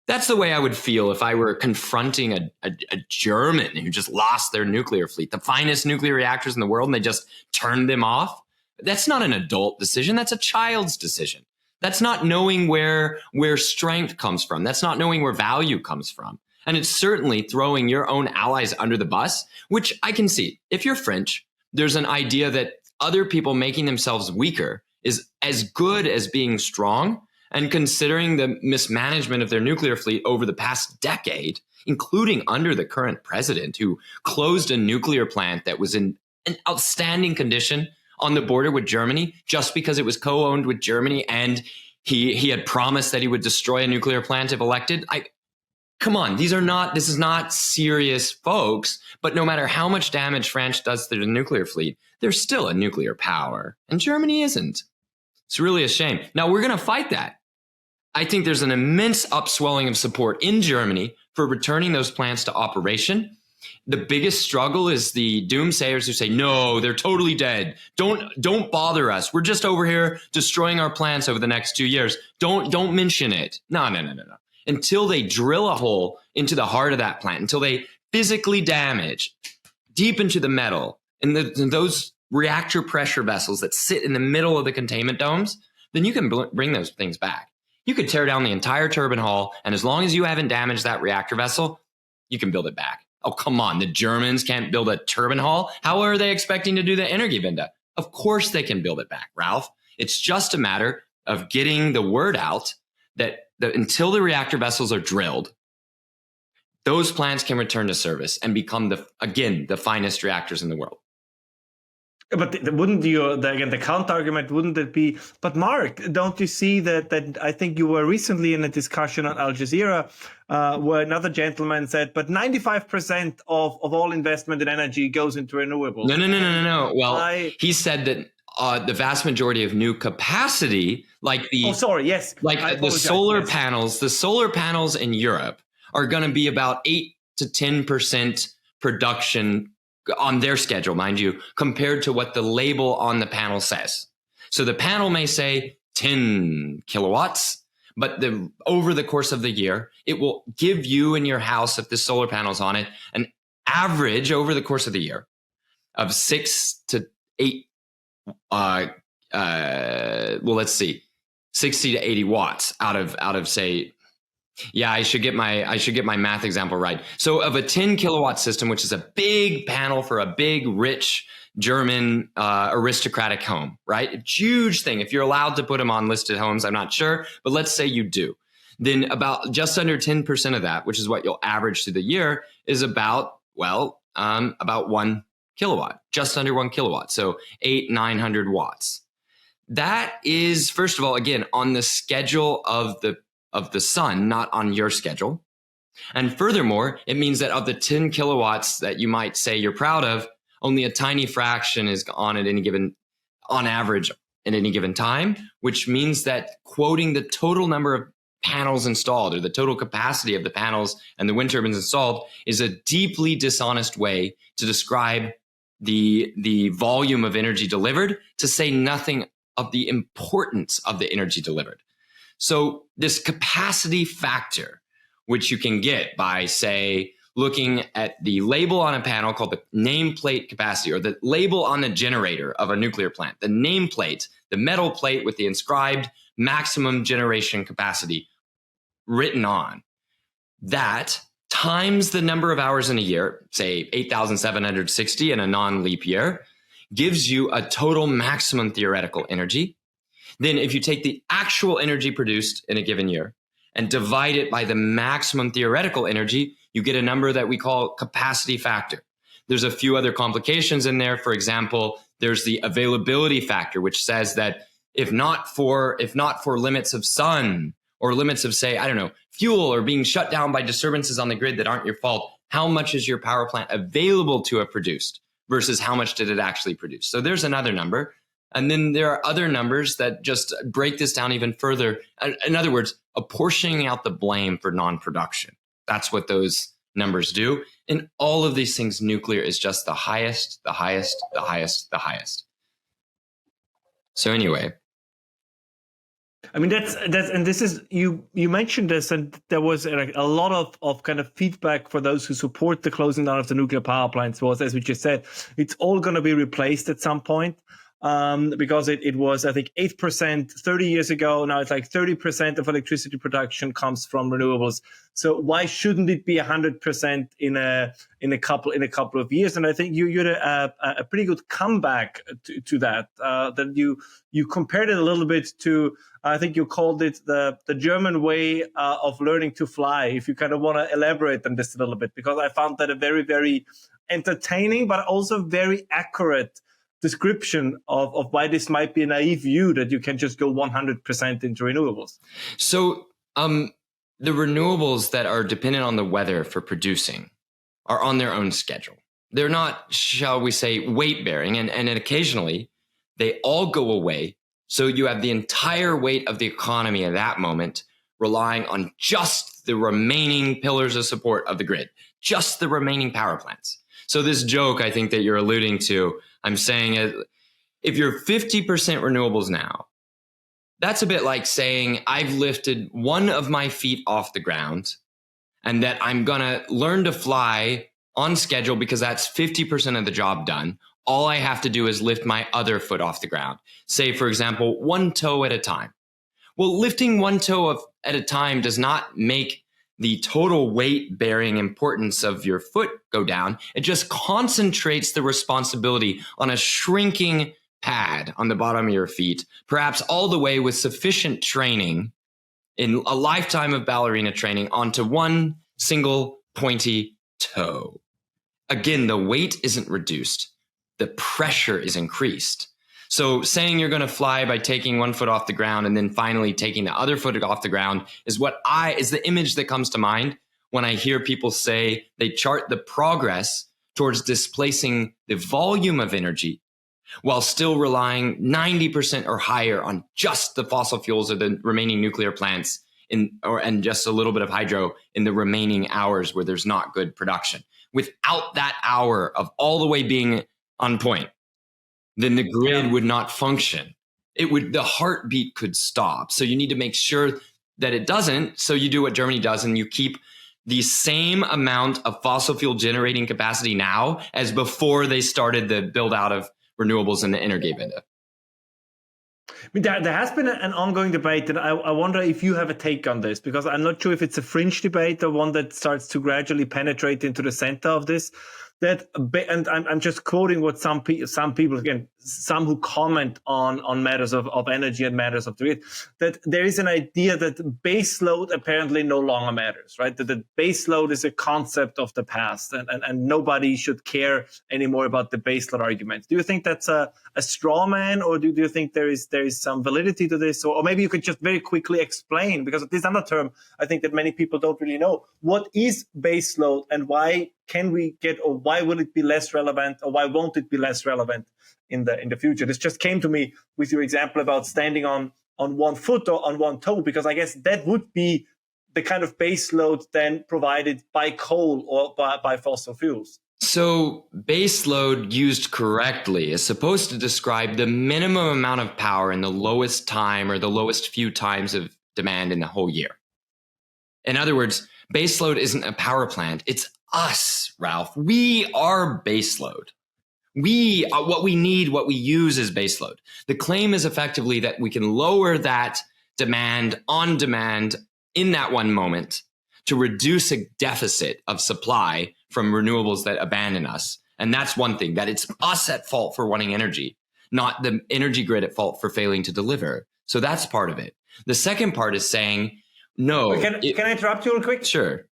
That's the way I would feel if I were confronting a German who just lost their nuclear fleet, the finest nuclear reactors in the world, and they just turned them off. That's not an adult decision. That's a child's decision. That's not knowing where strength comes from. That's not knowing where value comes from. And it's certainly throwing your own allies under the bus, which I can see. If you're French, there's an idea that other people making themselves weaker is as good as being strong. And considering the mismanagement of their nuclear fleet over the past decade, including under the current president who closed a nuclear plant that was in an outstanding condition on the border with Germany just because it was co-owned with Germany and he had promised that he would destroy a nuclear plant if elected. Come on, this is not serious, folks, but no matter how much damage France does to the nuclear fleet, there's still a nuclear power and Germany isn't. It's really a shame. Now we're going to fight that. I think there's an immense upswelling of support in Germany for returning those plants to operation. The biggest struggle is the doomsayers who say, no, they're totally dead. Don't bother us. We're just over here destroying our plants over the next 2 years. Don't mention it. No. Until they drill a hole into the heart of that plant, until they physically damage deep into the metal and those reactor pressure vessels that sit in the middle of the containment domes, then you can bring those things back. You could tear down the entire turbine hall, and as long as you haven't damaged that reactor vessel, you can build it back. Oh, come on. The Germans can't build a turbine hall. How are they expecting to do the Energiewende? Of course they can build it back, Ralph. It's just a matter of getting the word out that until the reactor vessels are drilled, those plants can return to service and become the finest reactors in the world. But wouldn't the counter argument, wouldn't it be, but Mark, don't you see that I think you were recently in a discussion on Al Jazeera where another gentleman said, but 95% of all investment in energy goes into renewables. No. Well, he said that the vast majority of new capacity, like the solar panels in Europe are going to be about 8 to 10% production on their schedule, mind you, compared to what the label on the panel says. So the panel may say 10 kilowatts, but over the course of the year, it will give you in your house, if the solar panel's on it, an average over the course of the year of 6 to 8. Let's see. 60 to 80 watts out of say, yeah, I should get my math example right. So of a 10 kilowatt system, which is a big panel for a big, rich German aristocratic home, right? A huge thing. If you're allowed to put them on listed homes, I'm not sure, but let's say you do. Then about just under 10% of that, which is what you'll average through the year, is about 1 kilowatt, just under 1 kilowatt. So 900 watts. That is, first of all, again, on the schedule of the sun, not on your schedule. And furthermore, it means that of the 10 kilowatts that you might say you're proud of, only a tiny fraction is on average at any given time, which means that quoting the total number of panels installed or the total capacity of the panels and the wind turbines installed is a deeply dishonest way to describe the volume of energy delivered, to say nothing of the importance of the energy delivered. So this capacity factor, which you can get by, say, looking at the label on a panel called the nameplate capacity, or the label on the generator of a nuclear plant, the nameplate, the metal plate with the inscribed maximum generation capacity written on, that times the number of hours in a year, say 8,760 in a non-leap year, gives you a total maximum theoretical energy. Then if you take the actual energy produced in a given year and divide it by the maximum theoretical energy, you get a number that we call capacity factor. There's a few other complications in there. For example, there's the availability factor, which says that if not for limits of sun or limits of, say, I don't know, fuel or being shut down by disturbances on the grid that aren't your fault, how much is your power plant available to have produced versus how much did it actually produce? So there's another number. And then there are other numbers that just break this down even further. In other words, apportioning out the blame for non-production. That's what those numbers do. In all of these things, nuclear is just the highest, the highest, the highest, the highest. So anyway. I mean, that's, and this is, you mentioned this, and there was a lot of kind of feedback for those who support the closing down of the nuclear power plants was, as we just said, it's all going to be replaced at some point. Because it was, I think, 8% 30 years ago. Now it's like 30% of electricity production comes from renewables. So why shouldn't it be 100% in a couple of years? And I think you had a pretty good comeback to that. That you compared it a little bit to, I think you called it the German way of learning to fly. If you kind of want to elaborate on this a little bit, because I found that a very, very entertaining, but also very accurate description of why this might be a naive view that you can just go 100% into renewables. So the renewables that are dependent on the weather for producing are on their own schedule. They're not, shall we say, weight bearing, and occasionally they all go away. So you have the entire weight of the economy at that moment relying on just the remaining pillars of support of the grid, just the remaining power plants. So this joke, I think, that you're alluding to, I'm saying if you're 50% renewables now, that's a bit like saying I've lifted one of my feet off the ground and that I'm going to learn to fly on schedule because that's 50% of the job done. All I have to do is lift my other foot off the ground. Say, for example, one toe at a time. Well, lifting one toe at a time does not make the total weight bearing importance of your foot go down. It just concentrates the responsibility on a shrinking pad on the bottom of your feet, perhaps all the way with sufficient training in a lifetime of ballerina training onto one single pointy toe. Again, the weight isn't reduced. The pressure is increased. So saying you're going to fly by taking one foot off the ground and then finally taking the other foot off the ground is the image that comes to mind when I hear people say they chart the progress towards displacing the volume of energy while still relying 90% or higher on just the fossil fuels of the remaining nuclear plants and just a little bit of hydro in the remaining hours where there's not good production. Without that hour of all the way being on point, then the grid would not function. The heartbeat could stop. So you need to make sure that it doesn't. So you do what Germany does and you keep the same amount of fossil fuel generating capacity now as before they started the build out of renewables in the Energy window. I mean, there has been an ongoing debate, and I wonder if you have a take on this, because I'm not sure if it's a fringe debate or one that starts to gradually penetrate into the center of this. And I'm just quoting what some people, again, some who comment on matters of energy and matters of the grid, that there is an idea that base load apparently no longer matters, right? That the base load is a concept of the past, and nobody should care anymore about the base load argument. Do you think that's a straw man, or do you think there is some validity to this? Or maybe you could just very quickly explain, because this another term I think that many people don't really know. What is base load, and why can we get, or why will it be less relevant, or why won't it be less relevant in the future? This just came to me with your example about standing on one foot or on one toe, because I guess that would be the kind of base load then provided by coal or by fossil fuels. So base load used correctly is supposed to describe the minimum amount of power in the lowest time or the lowest few times of demand in the whole year. In other words, base load isn't a power plant. It's us, Ralph. We are base load. What we need, what we use is base load. The claim is effectively that we can lower that demand on demand in that one moment to reduce a deficit of supply from renewables that abandon us. And that's one thing, that it's us at fault for wanting energy, not the energy grid at fault for failing to deliver. So that's part of it. The second part is saying, no. Can I interrupt you real quick? Sure.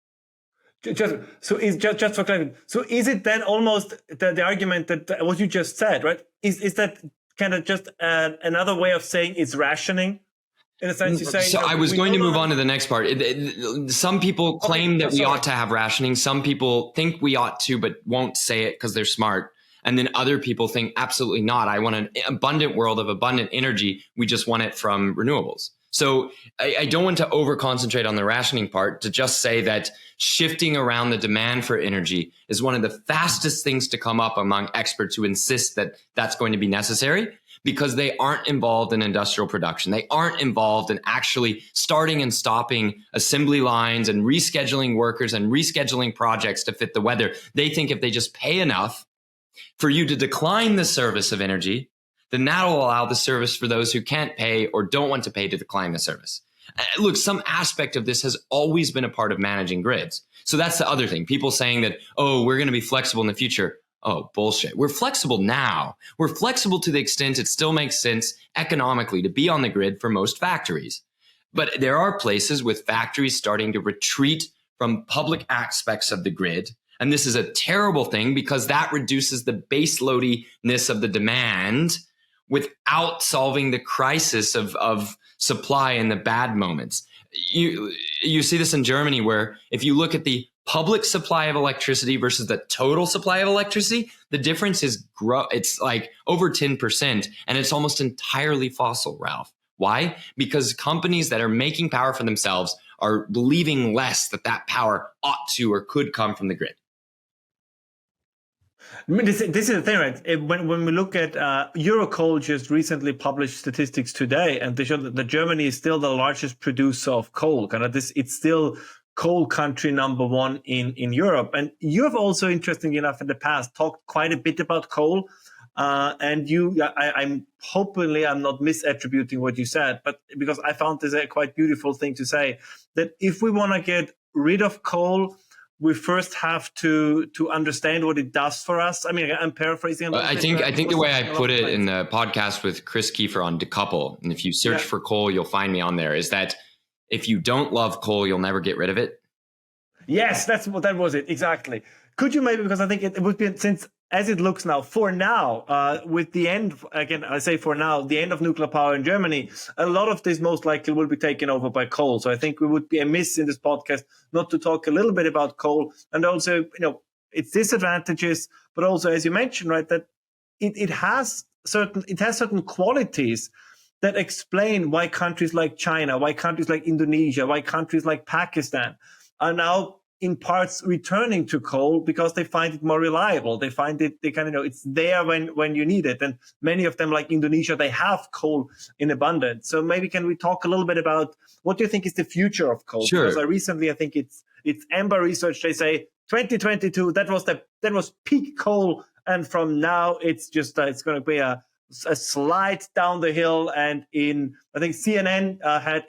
Just for clarity. So is it then almost the argument that what you just said, right? Is that kind of just another way of saying it's rationing? In a sense, you're saying. So I was going to move on to the next part. Some people claim that we ought to have rationing. Some people think we ought to, but won't say it because they're smart. And then other people think absolutely not. I want an abundant world of abundant energy. We just want it from renewables. So I don't want to over concentrate on the rationing part, to just say that shifting around the demand for energy is one of the fastest things to come up among experts who insist that that's going to be necessary, because they aren't involved in industrial production. They aren't involved in actually starting and stopping assembly lines and rescheduling workers and rescheduling projects to fit the weather. They think if they just pay enough for you to decline the service of energy, then that will allow the service for those who can't pay or don't want to pay to decline the service. Look, some aspect of this has always been a part of managing grids. So that's the other thing. People saying that, oh, we're going to be flexible in the future. Oh, bullshit. We're flexible now. We're flexible to the extent it still makes sense economically to be on the grid for most factories. But there are places with factories starting to retreat from public aspects of the grid. And this is a terrible thing, because that reduces the base loadiness of the demand without solving the crisis of supply in the bad moments. You see this in Germany, where if you look at the public supply of electricity versus the total supply of electricity, the difference is it's like over 10%, and it's almost entirely fossil, Ralph. Why? Because companies that are making power for themselves are believing less that power ought to or could come from the grid. I mean, this is the thing, right? When we look at Eurocoal just recently published statistics today, and they show that Germany is still the largest producer of coal. It's still coal country number one in Europe. And you have also, interestingly enough, in the past talked quite a bit about coal. And I'm hopefully I'm not misattributing what you said, but because I found this a quite beautiful thing to say, that if we want to get rid of coal, we first have to understand what it does for us. I mean, I'm paraphrasing. I think the way I put it in the podcast with Chris Kiefer on Decouple, and if you search for coal, you'll find me on there, is that if you don't love coal, you'll never get rid of it. Yes, that was it. Exactly. Could you maybe, because I think it would be, since as it looks now, for now, with the end, again, I say for now, the end of nuclear power in Germany, a lot of this most likely will be taken over by coal. So I think we would be amiss in this podcast not to talk a little bit about coal, and also, its disadvantages, but also, as you mentioned, right, that it has certain qualities that explain why countries like China, why countries like Indonesia, why countries like Pakistan are now in parts returning to coal, because they find it more reliable. They find it, it's there when you need it. And many of them, like Indonesia, they have coal in abundance. So maybe can we talk a little bit about what do you think is the future of coal? Sure. Because I think it's Amber Research. They say 2022, that was peak coal. And from now it's just, it's going to be a a slide down the hill. And I think CNN had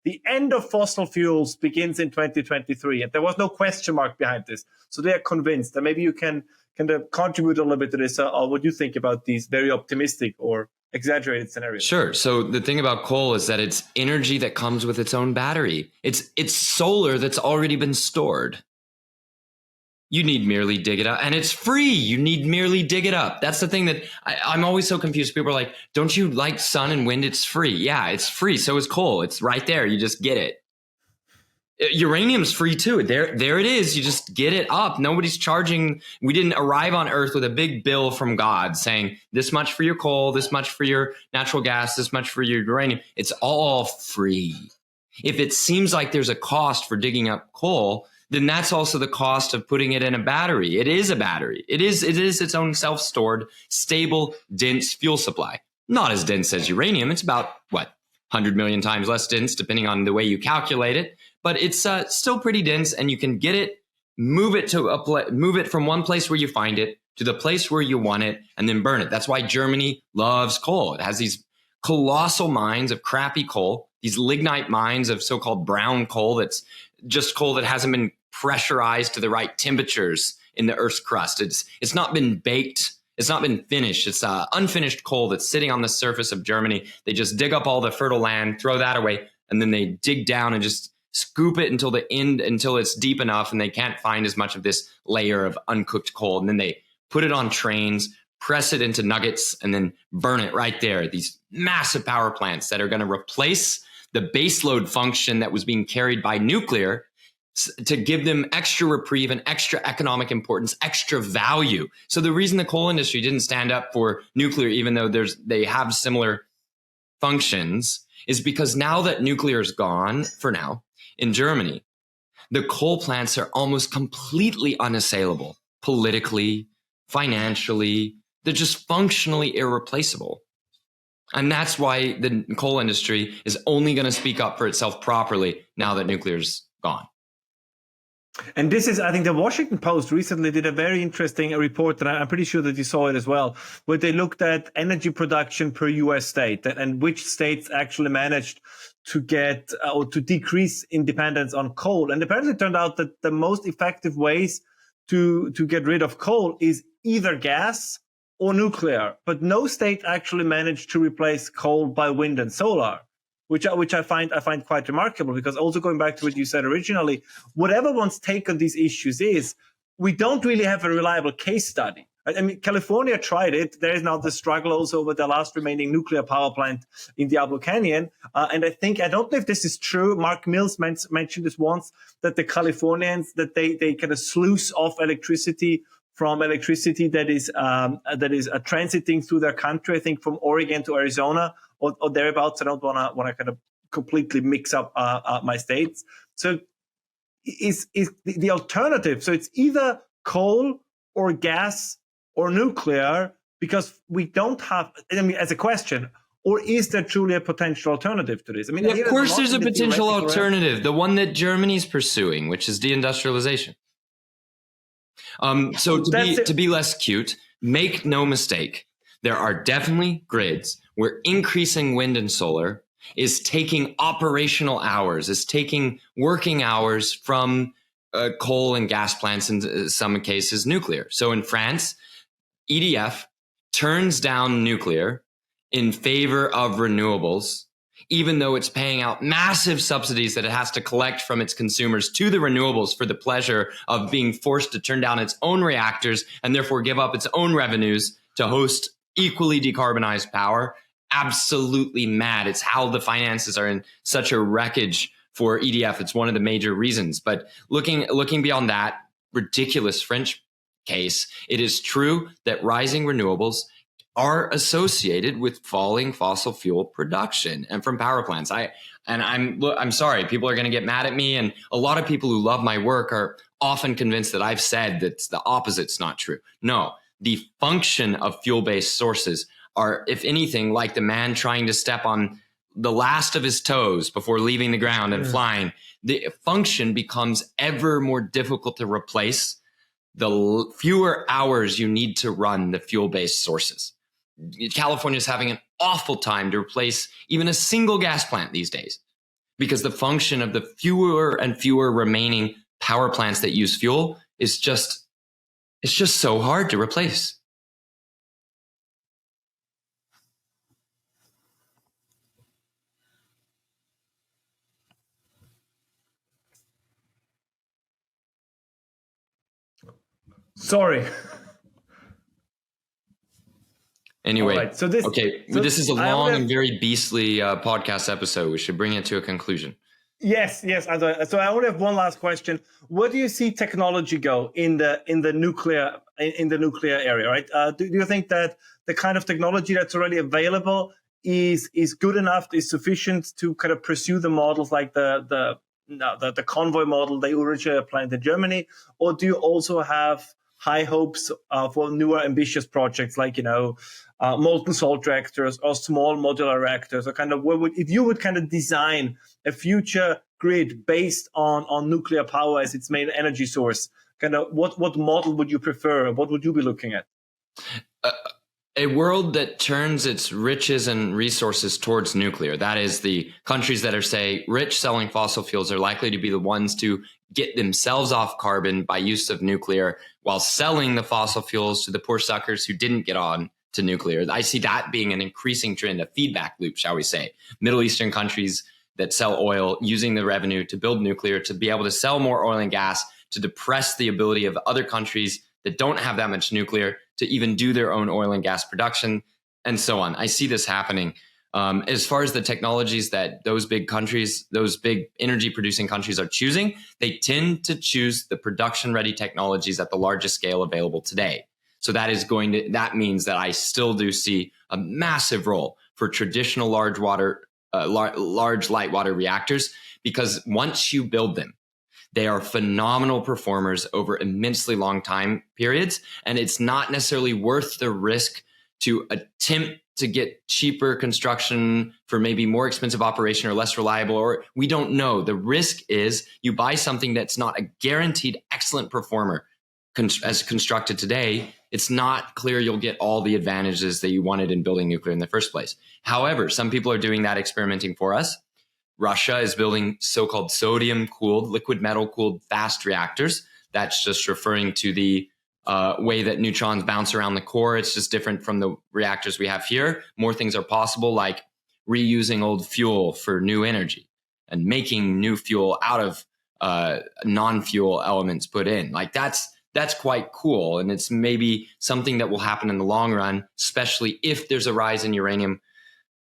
the end of fossil fuels begins in 2023, and there was no question mark behind this. So they are convinced. And maybe you can kind of contribute a little bit to this, or what do you think about these very optimistic or exaggerated scenarios? Sure. So the thing about coal is that it's energy that comes with its own battery. It's solar that's already been stored. You need merely dig it up, and it's free. You need merely dig it up. That's the thing that I'm always so confused. People are like, don't you like sun and wind? It's free. Yeah, it's free. So is coal. It's right there. You just get it. Uranium's free too. There it is. You just get it up. Nobody's charging. We didn't arrive on Earth with a big bill from God saying this much for your coal, this much for your natural gas, this much for your uranium. It's all free. If it seems like there's a cost for digging up coal, then that's also the cost of putting it in a battery. It is a battery. It is its own self-stored, stable, dense fuel supply. Not as dense as uranium. It's about, 100 million times less dense, depending on the way you calculate it. But it's still pretty dense, and you can get it, move it from one place where you find it to the place where you want it, and then burn it. That's why Germany loves coal. It has these colossal mines of crappy coal, these lignite mines of so-called brown coal that's just coal that hasn't been pressurized to the right temperatures in the Earth's crust. It's not been baked. It's not been finished. It's unfinished coal that's sitting on the surface of Germany. They just dig up all the fertile land, throw that away, and then they dig down and just scoop it until it's deep enough and they can't find as much of this layer of uncooked coal. And then they put it on trains, press it into nuggets, and then burn it right there. These massive power plants that are going to replace the baseload function that was being carried by nuclear to give them extra reprieve and extra economic importance, extra value. So the reason the coal industry didn't stand up for nuclear, even though they have similar functions, is because now that nuclear is gone, for now, in Germany, the coal plants are almost completely unassailable politically, financially. They're just functionally irreplaceable. And that's why the coal industry is only going to speak up for itself properly now that nuclear's gone. And this is, I think the Washington Post recently did a very interesting report, and I'm pretty sure that you saw it as well, where they looked at energy production per US state and which states actually managed to get or to decrease independence on coal. And apparently it turned out that the most effective ways to get rid of coal is either gas or nuclear. But no state actually managed to replace coal by wind and solar, which I find quite remarkable, because also going back to what you said originally, whatever one's take on these issues is, we don't really have a reliable case study. I mean, California tried it. There is now the struggle also with the last remaining nuclear power plant in Diablo Canyon. And I don't know if this is true. Mark Mills mentioned this once, that the Californians, that they kind of sluice off electricity from electricity that is transiting through their country, I think from Oregon to Arizona or thereabouts. I don't want to kind of completely mix up my states. So is the alternative? So it's either coal or gas or nuclear, because we don't have, I mean, as a question, or is there truly a potential alternative to this? I mean, of course there's a potential alternative, the one that Germany's pursuing, which is deindustrialization. So to be less cute, make no mistake, there are definitely grids where increasing wind and solar is taking operational hours, is taking working hours from coal and gas plants, in some cases nuclear. So in France, EDF turns down nuclear in favor of renewables, even though it's paying out massive subsidies that it has to collect from its consumers to the renewables for the pleasure of being forced to turn down its own reactors and therefore give up its own revenues to host equally decarbonized power. Absolutely mad. It's how the finances are in such a wreckage for EDF. It's one of the major reasons. But looking beyond that ridiculous French case, it is true that rising renewables are associated with falling fossil fuel production and from power plants. I'm sorry, people are going to get mad at me, and a lot of people who love my work are often convinced that I've said that the opposite's not true. No, the function of fuel-based sources are, if anything, like the man trying to step on the last of his toes before leaving the ground and flying. The function becomes ever more difficult to replace the fewer hours you need to run the fuel-based sources. California is having an awful time to replace even a single gas plant these days because the function of the fewer and fewer remaining power plants that use fuel is just, it's just so hard to replace. Sorry. Anyway, right, so this is a long and very beastly podcast episode. We should bring it to a conclusion. Yes. So I only have one last question. Where do you see technology go in the nuclear area? Right? Do you think that the kind of technology that's already available is good enough, is sufficient to kind of pursue the models like the convoy model they originally planned in Germany, or do you also have high hopes for newer ambitious projects like molten salt reactors or small modular reactors, or kind of if you would kind of design a future grid based on nuclear power as its main energy source, kind of what model would you prefer? What would you be looking at? A world that turns its riches and resources towards nuclear. That is, the countries that are, say, rich selling fossil fuels are likely to be the ones to get themselves off carbon by use of nuclear while selling the fossil fuels to the poor suckers who didn't get on to nuclear. I see that being an increasing trend, a feedback loop, shall we say. Middle Eastern countries that sell oil using the revenue to build nuclear to be able to sell more oil and gas, to depress the ability of other countries that don't have that much nuclear to even do their own oil and gas production, and so on. I see this happening. As far as the technologies that those big countries, those big energy producing countries are choosing, they tend to choose the production ready technologies at the largest scale available today. So that means that I still do see a massive role for traditional large light water reactors, because once you build them, they are phenomenal performers over immensely long time periods, and it's not necessarily worth the risk to attempt to get cheaper construction for maybe more expensive operation or less reliable, or we don't know. The risk is you buy something that's not a guaranteed excellent performer as constructed today. It's not clear you'll get all the advantages that you wanted in building nuclear in the first place. However, some people are doing that experimenting for us. Russia is building so-called sodium-cooled, liquid metal-cooled fast reactors. That's just referring to the way that neutrons bounce around the core. It's just different from the reactors we have here. More things are possible, like reusing old fuel for new energy and making new fuel out of non-fuel elements put in. Like that's quite cool. And it's maybe something that will happen in the long run, especially if there's a rise in uranium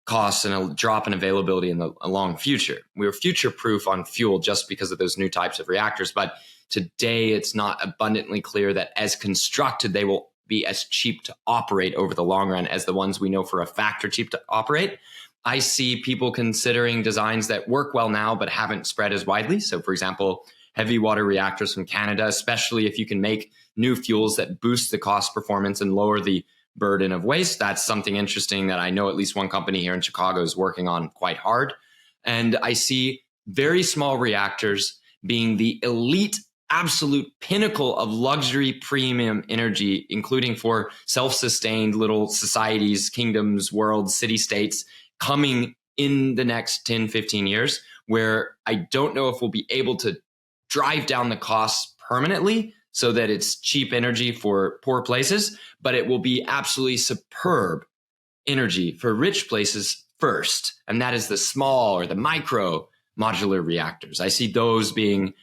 costs and a drop in availability in the long future. We're future proof on fuel just because of those new types of reactors. But today, it's not abundantly clear that as constructed, they will be as cheap to operate over the long run as the ones we know for a fact are cheap to operate. I see people considering designs that work well now, but haven't spread as widely. So for example, heavy water reactors from Canada, especially if you can make new fuels that boost the cost performance and lower the burden of waste. That's something interesting that I know at least one company here in Chicago is working on quite hard. And I see very small reactors being the elite, absolute pinnacle of luxury premium energy, including for self-sustained little societies, kingdoms, worlds, city-states coming in the next 10, 15 years, where I don't know if we'll be able to drive down the costs permanently so that it's cheap energy for poor places, but it will be absolutely superb energy for rich places first. And that is the small or the micro modular reactors. I see those being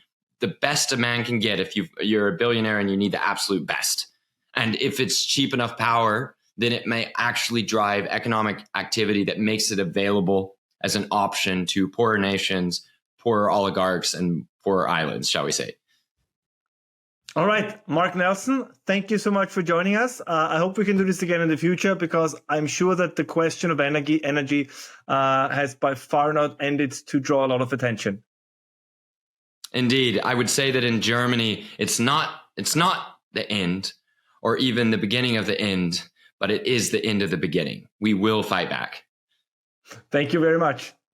the best a man can get if you're a billionaire and you need the absolute best. And if it's cheap enough power, then it may actually drive economic activity that makes it available as an option to poorer nations, poorer oligarchs, and poorer islands, shall we say. All right, Mark Nelson, thank you so much for joining us. I hope we can do this again in the future, because I'm sure that the question of energy has by far not ended to draw a lot of attention. Indeed, I would say that in Germany, it's not the end or even the beginning of the end, but it is the end of the beginning. We will fight back. Thank you very much.